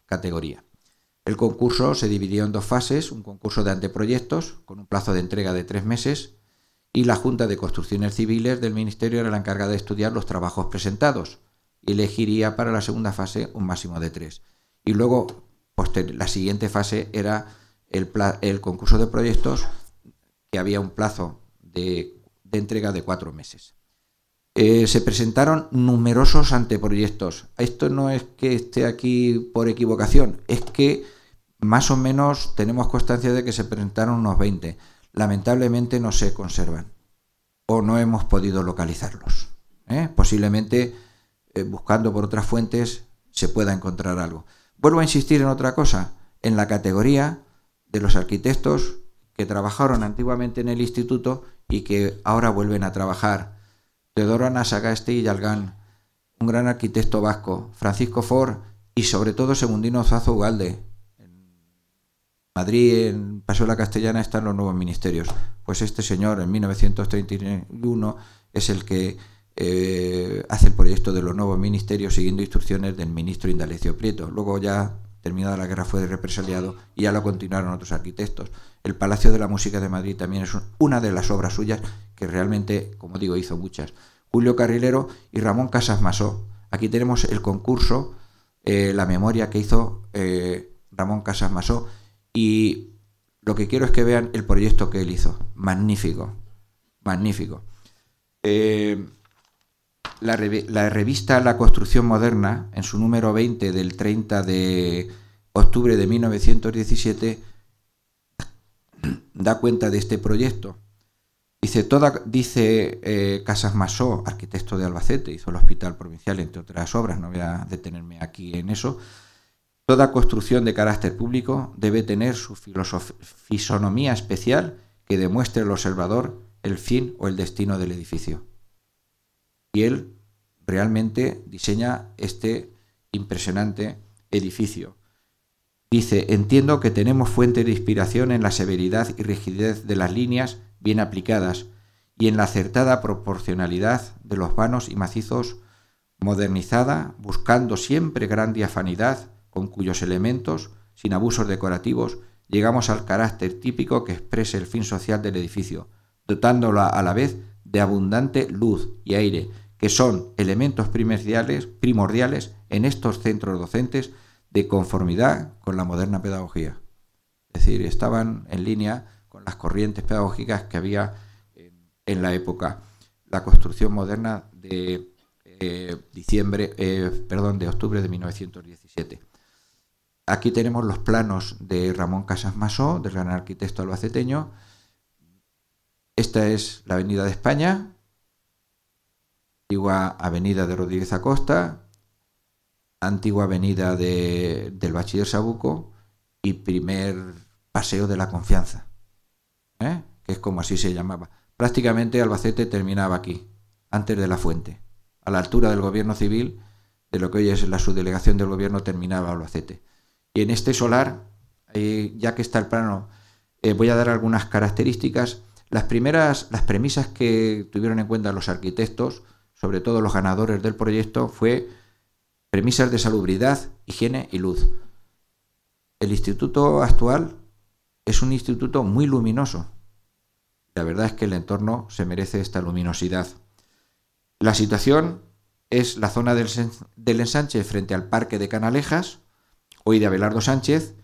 categoría. El concurso se dividió en 2 fases, un concurso de anteproyectos con un plazo de entrega de 3 meses y la Junta de Construcciones Civiles del Ministerio era la encargada de estudiar los trabajos presentados y elegiría para la segunda fase un máximo de 3. Y luego, la siguiente fase era el concurso de proyectos, que había un plazo de entrega de 4 meses. Se presentaron numerosos anteproyectos. Esto no es que esté aquí por equivocación, es que más o menos tenemos constancia de que se presentaron unos 20. Lamentablemente no se conservan o no hemos podido localizarlos. Posiblemente buscando por otras fuentes se pueda encontrar algo. Vuelvo a insistir en otra cosa, en la categoría de los arquitectos que trabajaron antiguamente en el instituto y que ahora vuelven a trabajar. Teodoro Anasagasti y Yalgán, un gran arquitecto vasco, Francisco Ford y sobre todo Segundino Zuazo Ugalde. En Madrid, en Paseo de la Castellana, están los nuevos ministerios. Pues este señor en 1931 es el que hace el proyecto de los nuevos ministerios siguiendo instrucciones del ministro Indalecio Prieto. Luego, ya terminada la guerra, fue represaliado y ya lo continuaron otros arquitectos. El Palacio de la Música de Madrid también es una de las obras suyas que realmente, como digo, hizo muchas. Julio Carrilero y Ramón Casas Masó. Aquí tenemos el concurso, la memoria que hizo Ramón Casas Masó, y lo que quiero es que vean el proyecto que él hizo. Magnífico, magnífico. La revista La Construcción Moderna, en su número 20 del 30 de octubre de 1917, da cuenta de este proyecto. Dice Casas Masó, arquitecto de Albacete, hizo el Hospital Provincial, entre otras obras, no voy a detenerme aquí en eso. Toda construcción de carácter público debe tener su fisonomía especial que demuestre al observador el fin o el destino del edificio. Y él realmente diseña este impresionante edificio. Dice: entiendo que tenemos fuente de inspiración en la severidad y rigidez de las líneas bien aplicadas y en la acertada proporcionalidad de los vanos y macizos, modernizada, buscando siempre gran diafanidad, con cuyos elementos, sin abusos decorativos, llegamos al carácter típico que exprese el fin social del edificio, dotándola a la vez de abundante luz y aire, que son elementos primordiales en estos centros docentes de conformidad con la moderna pedagogía. Es decir, estaban en línea con las corrientes pedagógicas que había en la época. La construcción moderna de octubre de 1917. Aquí tenemos los planos de Ramón Casas Masó, del gran arquitecto albaceteño. Esta es la Avenida de España, antigua Avenida de Rodríguez Acosta, antigua Avenida del Bachiller Sabuco y primer Paseo de la Confianza, que es como así se llamaba. Prácticamente Albacete terminaba aquí, antes de la Fuente. A la altura del Gobierno Civil, de lo que hoy es la subdelegación del Gobierno, terminaba Albacete. Y en este solar, ya que está el plano, voy a dar algunas características. Las premisas que tuvieron en cuenta los arquitectos, sobre todo los ganadores del proyecto, fue premisas de salubridad, higiene y luz. El instituto actual es un instituto muy luminoso. La verdad es que el entorno se merece esta luminosidad. La situación es la zona del ensanche frente al Parque de Canalejas, hoy de Abelardo Sánchez.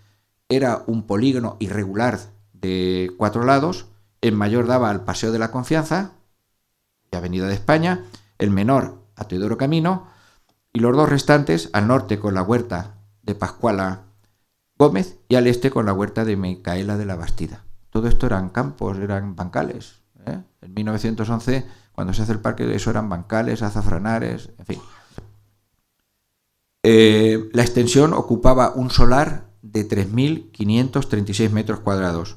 Era un polígono irregular de 4 lados. El mayor daba al Paseo de la Confianza y Avenida de España, el menor a Teodoro Camino y los dos restantes al norte con la huerta de Pascuala Gómez y al este con la huerta de Micaela de la Bastida. Todo esto eran campos, eran bancales. En 1911, cuando se hace el parque, eso eran bancales, azafranares, en fin. La extensión ocupaba un solar de 3.536 metros cuadrados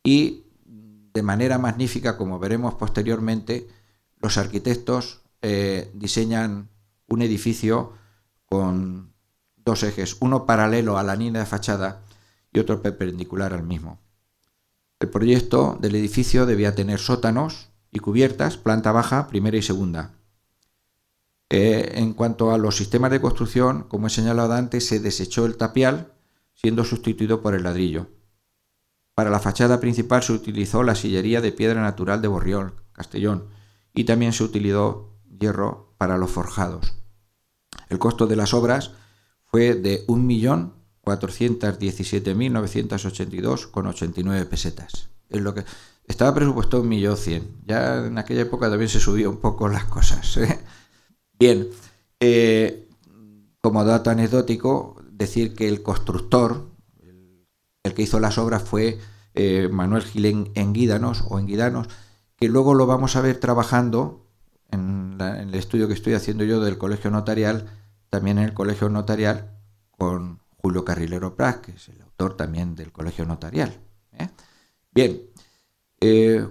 y de manera magnífica, como veremos posteriormente, los arquitectos diseñan un edificio con dos ejes, uno paralelo a la línea de fachada y otro perpendicular al mismo. El proyecto del edificio debía tener sótanos y cubiertas, planta baja, primera y segunda. En cuanto a los sistemas de construcción, como he señalado antes, se desechó el tapial, siendo sustituido por el ladrillo. Para la fachada principal se utilizó la sillería de piedra natural de Borriol, Castellón, y también se utilizó hierro para los forjados. El costo de las obras fue de 1.417.982,89 pesetas. Es lo que estaba presupuestado 1.100.000. Ya en aquella época también se subió un poco las cosas. Bien, como dato anecdótico, decir que el constructor, el que hizo las obras, fue Manuel Gil Enguídanos, que luego lo vamos a ver trabajando en el estudio que estoy haciendo yo del Colegio Notarial, también en el Colegio Notarial con Julio Carrilero Prat, que es el autor también del Colegio Notarial. Bien,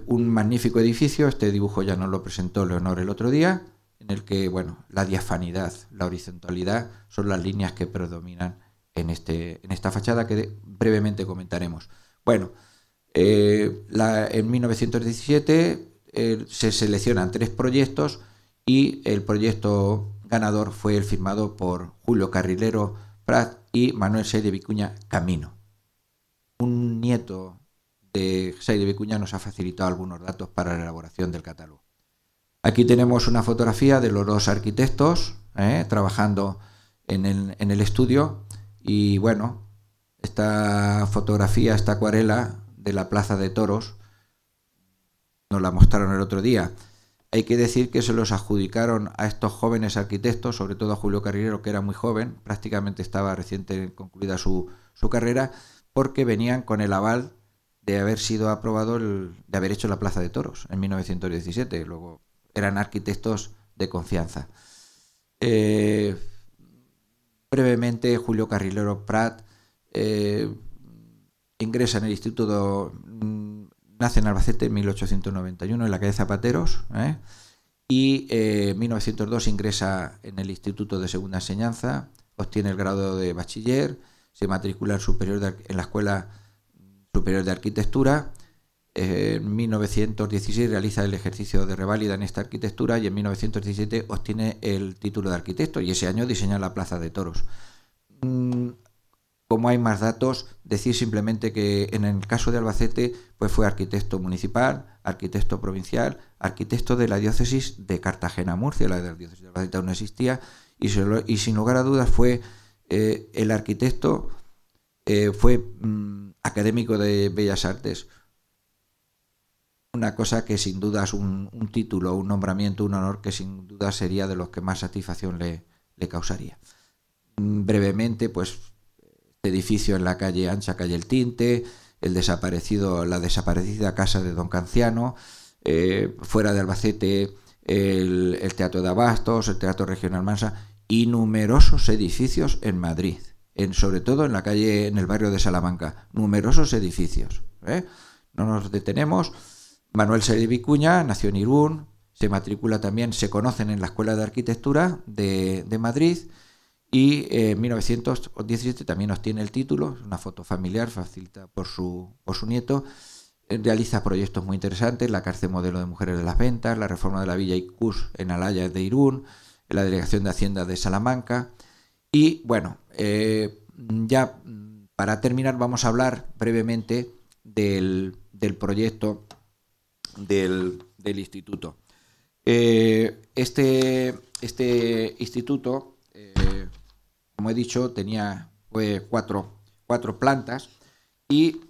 un magnífico edificio. Este dibujo ya nos lo presentó Leonor el otro día, en el que, bueno, la diafanidad, la horizontalidad son las líneas que predominan en esta fachada que brevemente comentaremos. Bueno, en 1917 se seleccionan 3 proyectos y el proyecto ganador fue el firmado por Julio Carrilero Prat y Manuel Sáenz de Vicuña Camino. Un nieto de Sáenz de Vicuña nos ha facilitado algunos datos para la elaboración del catálogo. Aquí tenemos una fotografía de los 2 arquitectos trabajando en el estudio, y bueno, esta fotografía, esta acuarela de la Plaza de Toros, nos la mostraron el otro día. Hay que decir que se los adjudicaron a estos jóvenes arquitectos, sobre todo a Julio Carrilero, que era muy joven, prácticamente estaba reciente concluida su carrera, porque venían con el aval de haber sido aprobado, de haber hecho la Plaza de Toros en 1917. Luego eran arquitectos de confianza. Brevemente, Julio Carrilero Prat ingresa en el instituto, nace en Albacete en 1891, en la calle Zapateros, y en 1902 ingresa en el Instituto de Segunda Enseñanza, obtiene el grado de bachiller, se matricula en la Escuela Superior de Arquitectura. En 1916 realiza el ejercicio de reválida en esta arquitectura y en 1917 obtiene el título de arquitecto, y ese año diseña la Plaza de Toros. Como hay más datos, decir simplemente que en el caso de Albacete pues fue arquitecto municipal, arquitecto provincial, arquitecto de la diócesis de Cartagena-Murcia. La de la diócesis de Albacete aún no existía, y sin lugar a dudas fue el arquitecto, fue académico de Bellas Artes. Una cosa que sin duda es un título, un nombramiento, un honor que sin duda sería de los que más satisfacción le causaría. Brevemente, pues este edificio en la calle Ancha, calle El Tinte, la desaparecida casa de Don Canciano, fuera de Albacete el Teatro de Abastos, el Teatro Regional Mansa, y numerosos edificios en Madrid, sobre todo en el barrio de Salamanca, numerosos edificios. No nos detenemos. Manuel Sáenz de Vicuña nació en Irún, se matricula también, se conocen en la Escuela de Arquitectura de Madrid, y en 1917 también obtiene el título, una foto familiar facilitada por su nieto. Realiza proyectos muy interesantes: la cárcel modelo de mujeres de las Ventas, la reforma de la Villa Icús en Alaya de Irún, la delegación de Hacienda de Salamanca. Y bueno, ya para terminar vamos a hablar brevemente del proyecto del instituto. Este instituto, como he dicho, tenía cuatro plantas y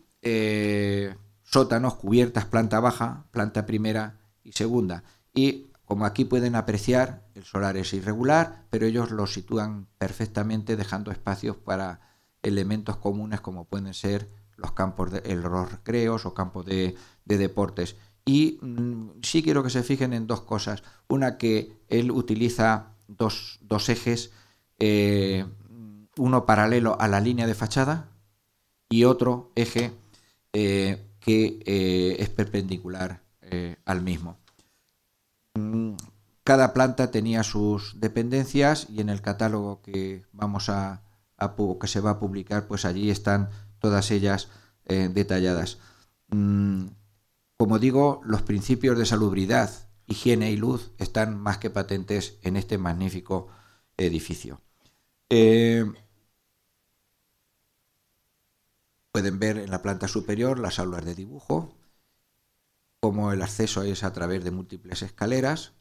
sótanos, cubiertas, planta baja, planta primera y segunda. Y como aquí pueden apreciar, el solar es irregular, pero ellos lo sitúan perfectamente, dejando espacios para elementos comunes como pueden ser los campos los recreos o campos de deportes. Y sí quiero que se fijen en 2 cosas. Una, que él utiliza dos ejes, uno paralelo a la línea de fachada y otro eje que es perpendicular al mismo. Cada planta tenía sus dependencias, y en el catálogo que que se va a publicar, pues allí están todas ellas detalladas. Como digo, los principios de salubridad, higiene y luz están más que patentes en este magnífico edificio. Pueden ver en la planta superior las aulas de dibujo, como el acceso es a través de múltiples escaleras,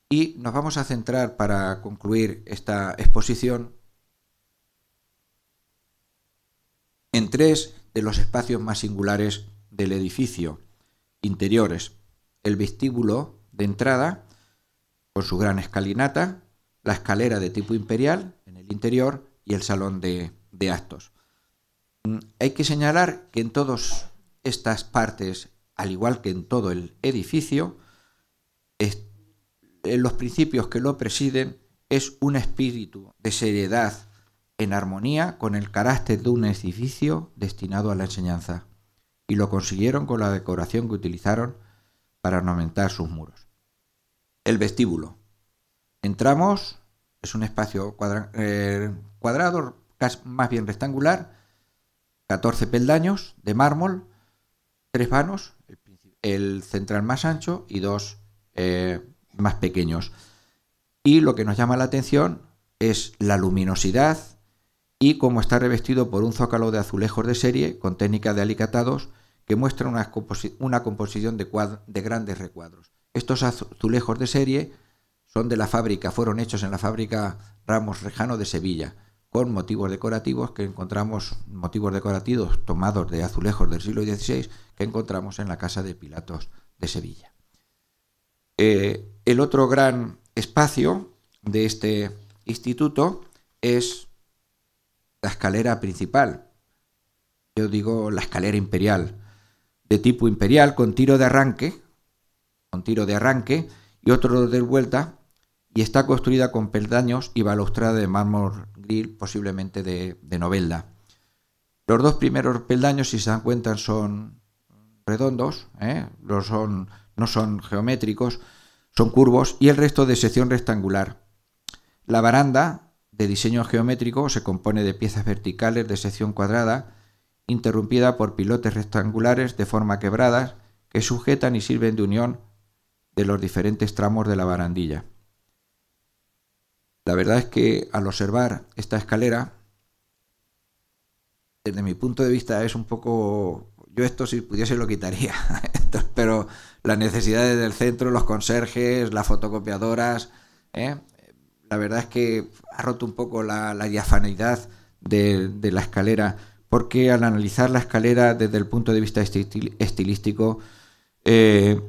y nos vamos a centrar, para concluir esta exposición, en 3 de los espacios más singulares del edificio interiores: el vestíbulo de entrada con su gran escalinata, la escalera de tipo imperial en el interior y el salón de actos. Hay que señalar que en todas estas partes, al igual que en todo el edificio, los principios que lo presiden es un espíritu de seriedad en armonía con el carácter de un edificio destinado a la enseñanza, y lo consiguieron con la decoración que utilizaron para ornamentar sus muros. El vestíbulo. Entramos, es un espacio cuadrado, más bien rectangular, 14 peldaños de mármol, 3 vanos, el central más ancho y 2 más pequeños. Y lo que nos llama la atención es la luminosidad y cómo está revestido por un zócalo de azulejos de serie con técnica de alicatados que muestra una composición de grandes recuadros. Estos azulejos de serie son de la fábrica, fueron hechos en la fábrica Ramos Rejano de Sevilla, con motivos decorativos que encontramos, motivos decorativos tomados de azulejos del siglo XVI que encontramos en la Casa de Pilatos de Sevilla. El otro gran espacio de este instituto es la escalera principal, yo digo la escalera imperial, de tipo imperial con tiro de arranque y otro de vuelta, y está construida con peldaños y balaustrada de mármol gris, posiblemente de Novelda. Los 2 primeros peldaños, si se dan cuenta, son redondos, no son geométricos, son curvos, y el resto de sección rectangular. La baranda, de diseño geométrico, se compone de piezas verticales de sección cuadrada, interrumpida por pilotes rectangulares de forma quebradas que sujetan y sirven de unión de los diferentes tramos de la barandilla. La verdad es que al observar esta escalera, desde mi punto de vista es un poco... Yo esto si pudiese lo quitaría, pero las necesidades del centro, los conserjes, las fotocopiadoras, la verdad es que ha roto un poco la diafaneidad de la escalera, porque al analizar la escalera desde el punto de vista estilístico se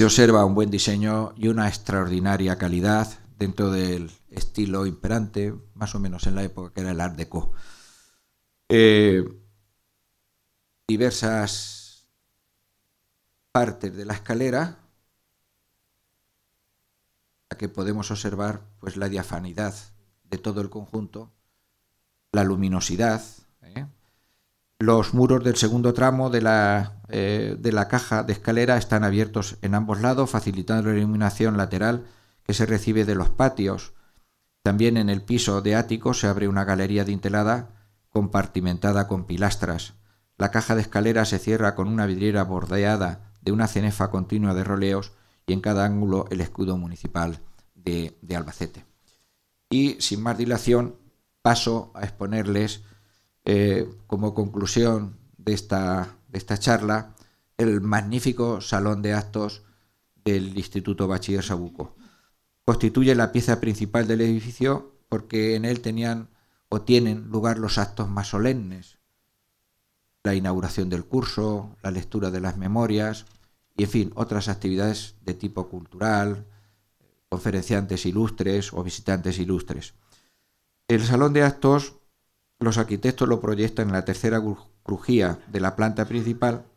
observa un buen diseño y una extraordinaria calidad dentro del estilo imperante, más o menos en la época que era el Art Deco. Diversas partes de la escalera, a que podemos observar pues la diafanidad de todo el conjunto, la luminosidad. Los muros del segundo tramo de la caja de escalera están abiertos en ambos lados, facilitando la iluminación lateral que se recibe de los patios. También en el piso de ático se abre una galería dintelada compartimentada con pilastras. La caja de escalera se cierra con una vidriera bordeada de una cenefa continua de roleos y en cada ángulo el escudo municipal de Albacete. Y sin más dilación paso a exponerles como conclusión de esta charla el magnífico salón de actos del Instituto Bachiller Sabuco. Constituye la pieza principal del edificio porque en él tienen lugar los actos más solemnes, la inauguración del curso, la lectura de las memorias y, en fin, otras actividades de tipo cultural, conferenciantes ilustres o visitantes ilustres. El salón de actos, los arquitectos lo proyectan en la tercera crujía de la planta principal,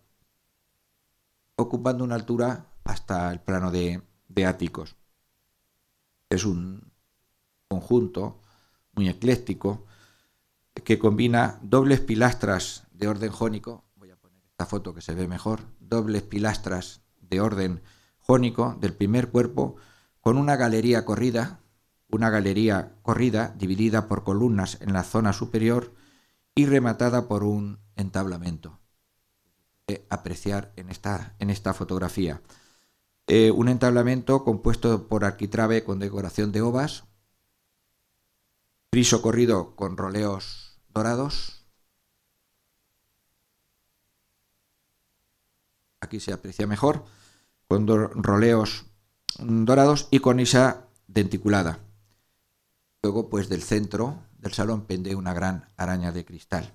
ocupando una altura hasta el plano de áticos. Es un conjunto muy ecléctico que combina dobles pilastras de orden jónico, voy a poner esta foto que se ve mejor, dobles pilastras de orden jónico del primer cuerpo con una galería corrida dividida por columnas en la zona superior y rematada por un entablamento. Apreciar en esta fotografía. Un entablamento compuesto por arquitrabe con decoración de ovas, friso corrido con roleos dorados. Aquí se aprecia mejor, con roleos dorados y cornisa denticulada. Luego, pues del centro del salón pende una gran araña de cristal.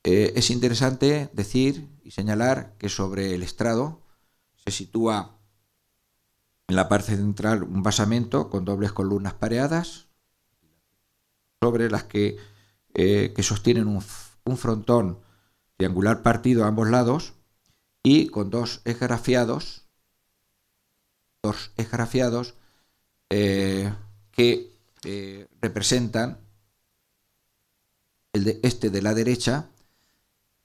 Es interesante decir y señalar que sobre el estrado se sitúa en la parte central un basamento con dobles columnas pareadas, sobre las que sostienen un frontón triangular partido a ambos lados y con 2 esgrafiados dos esgrafiados que representan este de la derecha.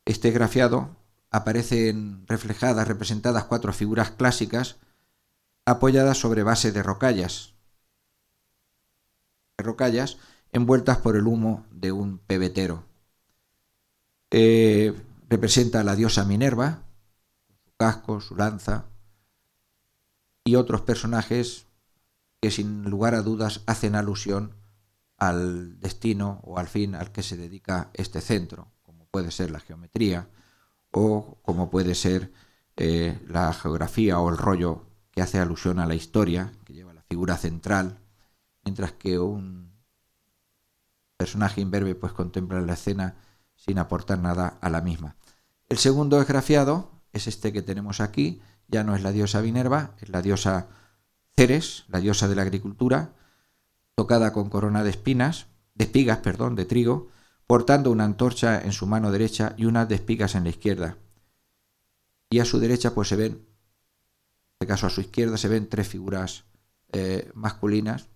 Este esgrafiado aparecen representadas 4 figuras clásicas apoyadas sobre base de rocallas envueltas por el humo de un pebetero. Representa a la diosa Minerva, su casco, su lanza, y otros personajes que sin lugar a dudas hacen alusión al destino o al fin al que se dedica este centro, como puede ser la geometría o como puede ser la geografía o el rollo que hace alusión a la historia, que lleva la figura central, mientras que un personaje imberbe pues contempla la escena sin aportar nada a la misma. El segundo esgrafiado es este que tenemos aquí, ya no es la diosa Minerva, es la diosa Ceres, la diosa de la agricultura, tocada con corona de espigas, de trigo, portando una antorcha en su mano derecha y unas de espigas en la izquierda. Y a su derecha pues se ven, en este caso a su izquierda, se ven 3 figuras masculinas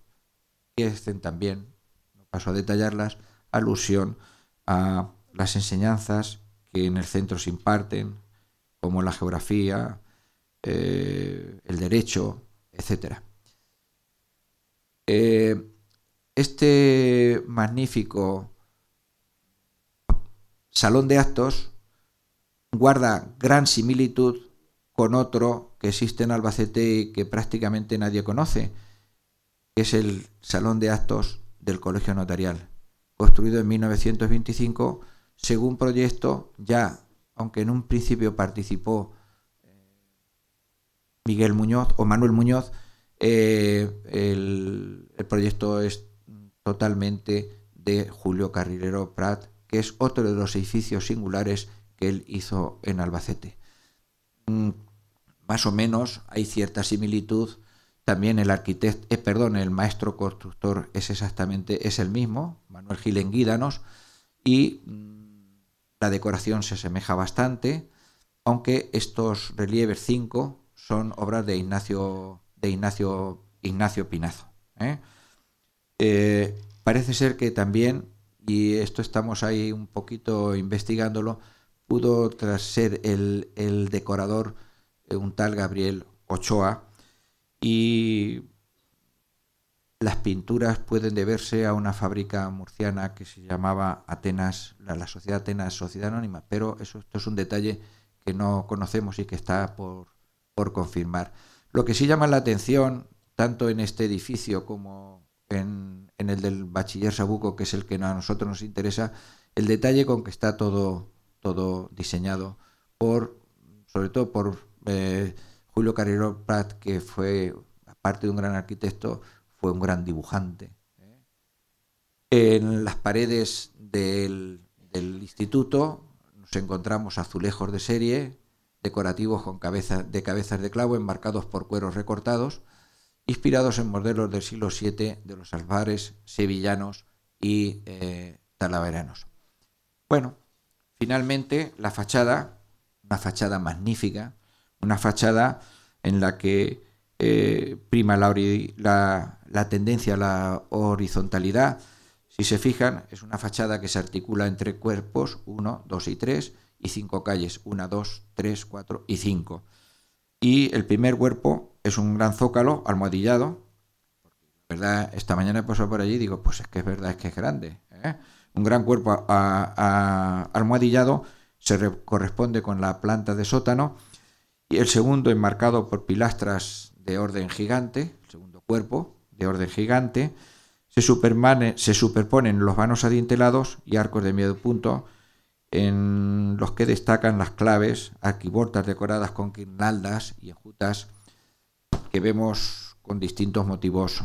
que hacen también, no paso a detallarlas, alusión a las enseñanzas que en el centro se imparten, como la geografía, el derecho, etc. Este magnífico salón de actos guarda gran similitud con otro que existe en Albacete y que prácticamente nadie conoce, que es el salón de actos del Colegio Notarial, construido en 1925 según proyecto ya, aunque en un principio participó Miguel Muñoz o Manuel Muñoz, el proyecto es totalmente de Julio Carrilero Prat, que es otro de los edificios singulares que él hizo en Albacete. Más o menos hay cierta similitud. También el maestro constructor es el mismo, Manuel Gil Enguídanos, y la decoración se asemeja bastante, aunque estos relieves 5 son obras de Ignacio Pinazo. Parece ser que también, y esto estamos ahí un poquito investigándolo, pudo tras ser el decorador un tal Gabriel Ochoa, y las pinturas pueden deberse a una fábrica murciana que se llamaba Atenas, la Sociedad Atenas Sociedad Anónima, pero esto es un detalle que no conocemos y que está por confirmar. Lo que sí llama la atención, tanto en este edificio como en el del Bachiller Sabuco, que es el que a nosotros nos interesa, el detalle con que está todo diseñado sobre todo por Julio Carrilero Prat, que fue, aparte de un gran arquitecto, fue un gran dibujante. En las paredes del instituto nos encontramos azulejos de serie, decorativos con cabezas de clavo enmarcados por cueros recortados, inspirados en modelos del siglo VII de los alfares sevillanos y talaveranos. Bueno, finalmente la fachada, una fachada magnífica, una fachada en la que prima la tendencia a la horizontalidad. Si se fijan, es una fachada que se articula entre cuerpos 1, 2 y 3 y 5 calles, 1, 2, 3, 4 y 5. Y el primer cuerpo es un gran zócalo almohadillado. La verdad, esta mañana he pasado por allí y digo, pues es que es verdad, es que es grande. Un gran cuerpo almohadillado corresponde con la planta de sótano, y el segundo enmarcado por pilastras de orden gigante, el segundo cuerpo de orden gigante, se superponen los vanos adintelados y arcos de medio punto, en los que destacan las claves, arquivoltas decoradas con guirnaldas y enjutas que vemos con distintos motivos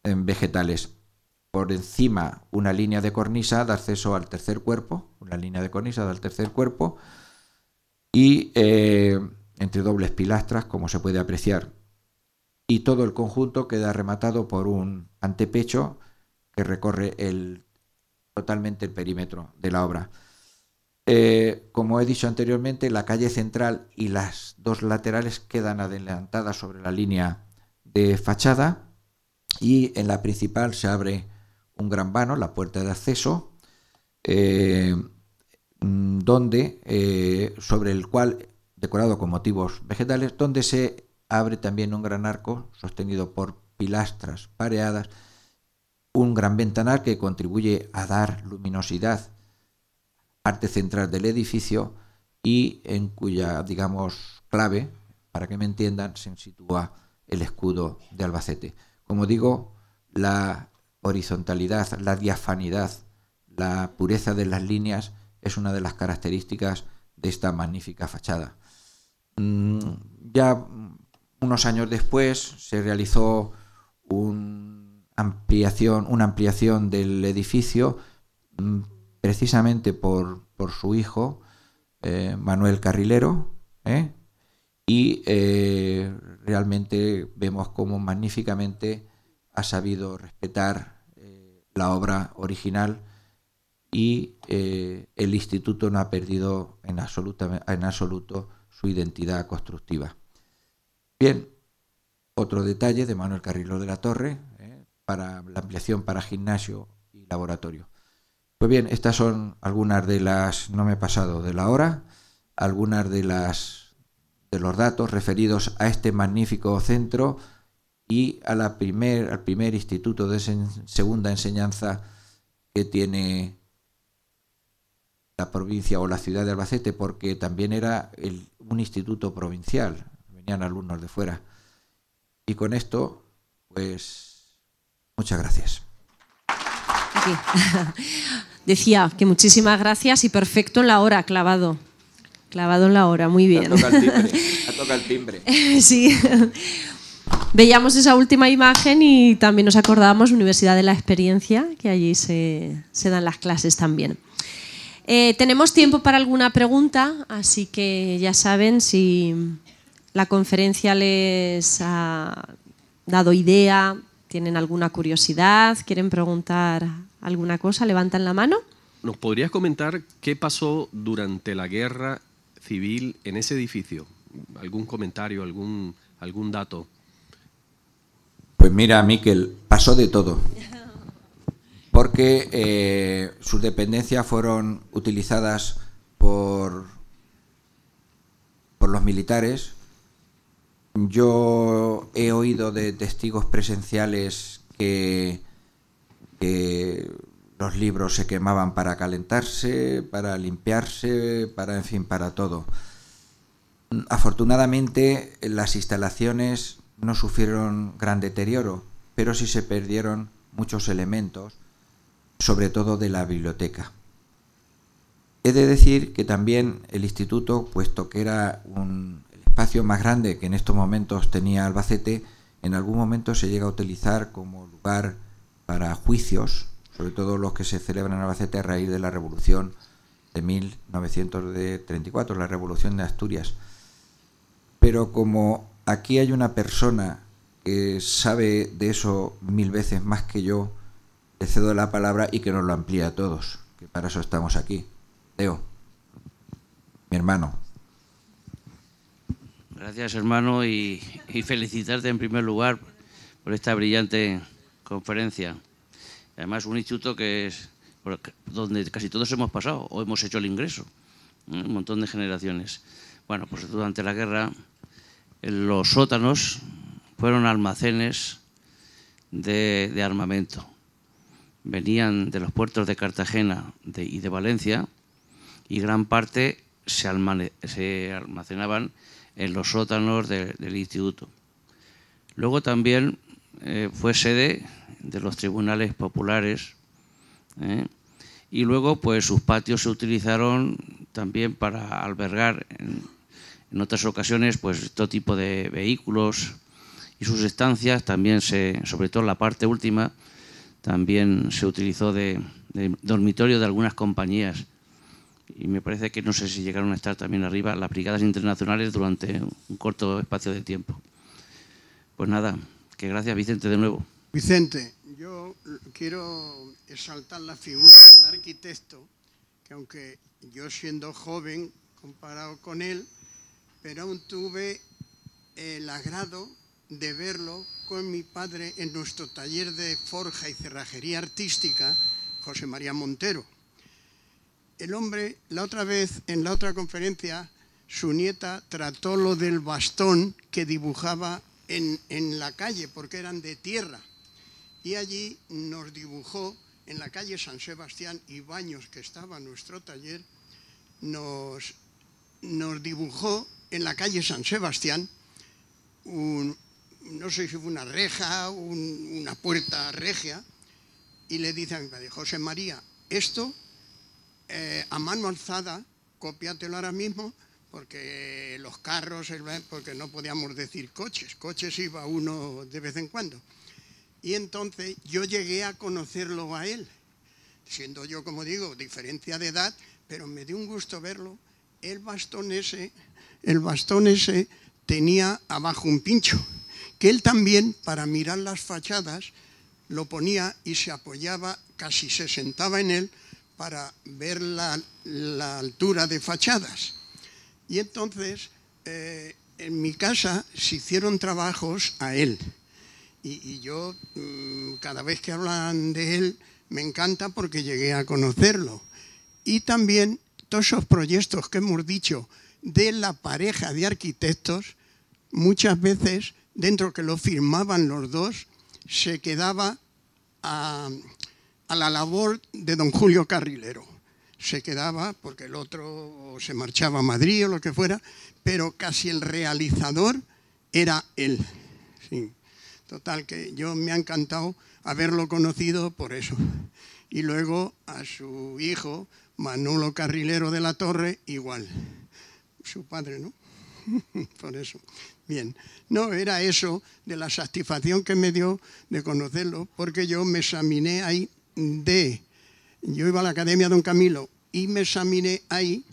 vegetales. Por encima una línea de cornisa de acceso al tercer cuerpo, y entre dobles pilastras, como se puede apreciar. Y todo el conjunto queda rematado por un antepecho que recorre totalmente el perímetro de la obra. Como he dicho anteriormente, la calle central y las dos laterales quedan adelantadas sobre la línea de fachada, y en la principal se abre un gran vano, la puerta de acceso, sobre el cual, decorado con motivos vegetales, donde se abre también un gran arco sostenido por pilastras pareadas, un gran ventanal que contribuye a dar luminosidad a la parte central del edificio y en cuya, digamos, clave, para que me entiendan, se sitúa el escudo de Albacete. Como digo, la horizontalidad, la diafanidad, la pureza de las líneas es una de las características de esta magnífica fachada. Ya unos años después se realizó una ampliación del edificio, precisamente por su hijo, Manuel Carrilero, y realmente vemos cómo magníficamente ha sabido respetar la obra original, y el instituto no ha perdido en absoluto su identidad constructiva. Bien, otro detalle de Manuel Carrillo de la Torre, para la ampliación para gimnasio y laboratorio. Pues bien, estas son algunas de las, no me he pasado de la hora, algunas de los datos referidos a este magnífico centro y a al primer instituto de segunda enseñanza que tiene la provincia o la ciudad de Albacete, porque también era un instituto provincial, venían alumnos de fuera. Y con esto, pues, muchas gracias. Aquí. Decía que muchísimas gracias y perfecto en la hora, clavado en la hora, muy bien. Toca el timbre. Sí. Veíamos esa última imagen y también nos acordábamos Universidad de la Experiencia, que allí se dan las clases también. Tenemos tiempo para alguna pregunta, así que ya saben, si la conferencia les ha dado idea, tienen alguna curiosidad, quieren preguntar alguna cosa, levantan la mano. ¿Nos podrías comentar qué pasó durante la guerra civil en ese edificio? ¿Algún comentario, algún dato? Pues mira, Miquel, pasó de todo. Porque sus dependencias fueron utilizadas por los militares. Yo he oído de testigos presenciales que los libros se quemaban para calentarse, para limpiarse, para todo. Afortunadamente, las instalaciones no sufrieron gran deterioro, pero sí se perdieron muchos elementos, sobre todo de la biblioteca. He de decir que también el instituto, puesto que era el espacio más grande que en estos momentos tenía Albacete, en algún momento se llega a utilizar como lugar para juicios, sobre todo los que se celebran en Albacete a raíz de la Revolución de 1934, la Revolución de Asturias. Pero como aquí hay una persona que sabe de eso 1000 veces más que yo, le cedo la palabra y que nos lo amplíe a todos, que para eso estamos aquí. Leo, mi hermano. Gracias, hermano, y felicitarte en primer lugar por esta brillante conferencia. Además, un instituto que es donde casi todos hemos pasado o hemos hecho el ingreso, un montón de generaciones. Bueno, pues durante la guerra los sótanos fueron almacenes de armamento. Venían de los puertos de Cartagena y de Valencia, y gran parte se almacenaban en los sótanos del instituto. Luego también fue sede de los tribunales populares, y luego pues sus patios se utilizaron también para albergar en otras ocasiones pues todo tipo de vehículos, y sus estancias también sobre todo la parte última, también se utilizó de dormitorio de algunas compañías, y me parece que no sé si llegaron a estar también arriba las brigadas internacionales durante un corto espacio de tiempo. Pues nada, que gracias, Vicente, de nuevo. Vicente, yo quiero exaltar la figura del arquitecto, que aunque yo siendo joven comparado con él, pero aún tuve el agrado de verlo con mi padre en nuestro taller de forja y cerrajería artística, José María Montero. El hombre, la otra vez, en la otra conferencia, su nieta trató lo del bastón que dibujaba en la calle, porque eran de tierra. Y allí nos dibujó, en la calle San Sebastián y Baños, que estaba nuestro taller, nos dibujó en la calle San Sebastián no sé si fue una reja, una puerta regia, y le dice a mi padre: José María, esto a mano alzada, cópiatelo ahora mismo, porque los carros, porque no podíamos decir coches iba uno de vez en cuando. Y entonces yo llegué a conocerlo a él, siendo yo, como digo, diferencia de edad, pero me dio un gusto verlo. El bastón ese tenía abajo un pincho, que él también, para mirar las fachadas, lo ponía y se apoyaba, casi se sentaba en él para ver la altura de fachadas. Y entonces, en mi casa se hicieron trabajos a él. Y yo, cada vez que hablan de él, me encanta porque llegué a conocerlo. Y también todos esos proyectos que hemos dicho de la pareja de arquitectos, muchas veces, dentro que lo firmaban los dos, se quedaba a la labor de don Julio Carrilero. Se quedaba porque el otro se marchaba a Madrid o lo que fuera, pero casi el realizador era él. Sí. Total, que yo me ha encantado haberlo conocido por eso. Y luego a su hijo, Manolo Carrilero de la Torre, igual. Su padre, ¿no? Por eso. Bien. No, era eso de la satisfacción que me dio de conocerlo, porque yo me examiné ahí yo iba a la Academia Don Camilo y me examiné ahí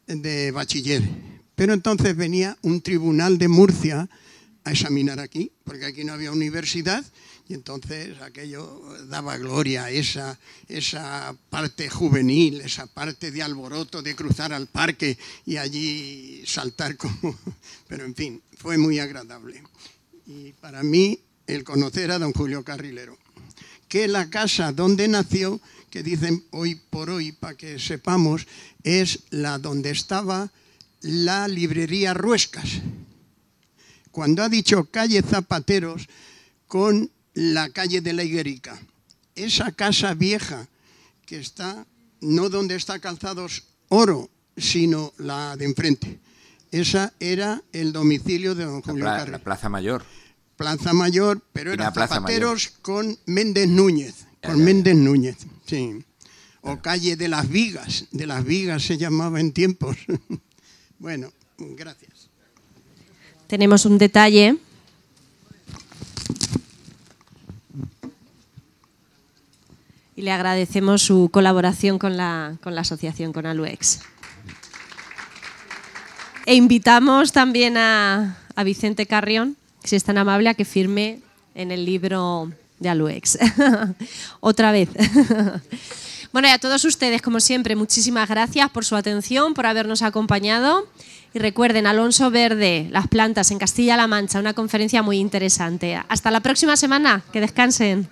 de bachiller. Pero entonces venía un tribunal de Murcia a examinar aquí, porque aquí no había universidad, y entonces aquello daba gloria, esa parte juvenil, esa parte de alboroto, de cruzar al parque y allí saltar como... Pero en fin, fue muy agradable. Y para mí, el conocer a don Julio Carrilero, que la casa donde nació, que dicen hoy por hoy, para que sepamos, es la donde estaba la librería Ruescas. Cuando ha dicho calle Zapateros con la calle de la Higuerica, esa casa vieja que está, no donde está Calzados Oro, sino la de enfrente, esa era el domicilio de don Julio Carrilero. La Plaza Mayor. Plaza Mayor, pero era Zapateros con Méndez Núñez, Méndez Núñez, sí. O calle de las Vigas se llamaba en tiempos. Bueno, gracias. Tenemos un detalle. Y le agradecemos su colaboración con la asociación, con Aluex. E invitamos también a Vicente Carrión, si es tan amable, a que firme en el libro de Aluex. Otra vez. Bueno, y a todos ustedes, como siempre, muchísimas gracias por su atención, por habernos acompañado. Y recuerden, Alonso Verde, las plantas en Castilla-La Mancha, una conferencia muy interesante. Hasta la próxima semana, que descansen.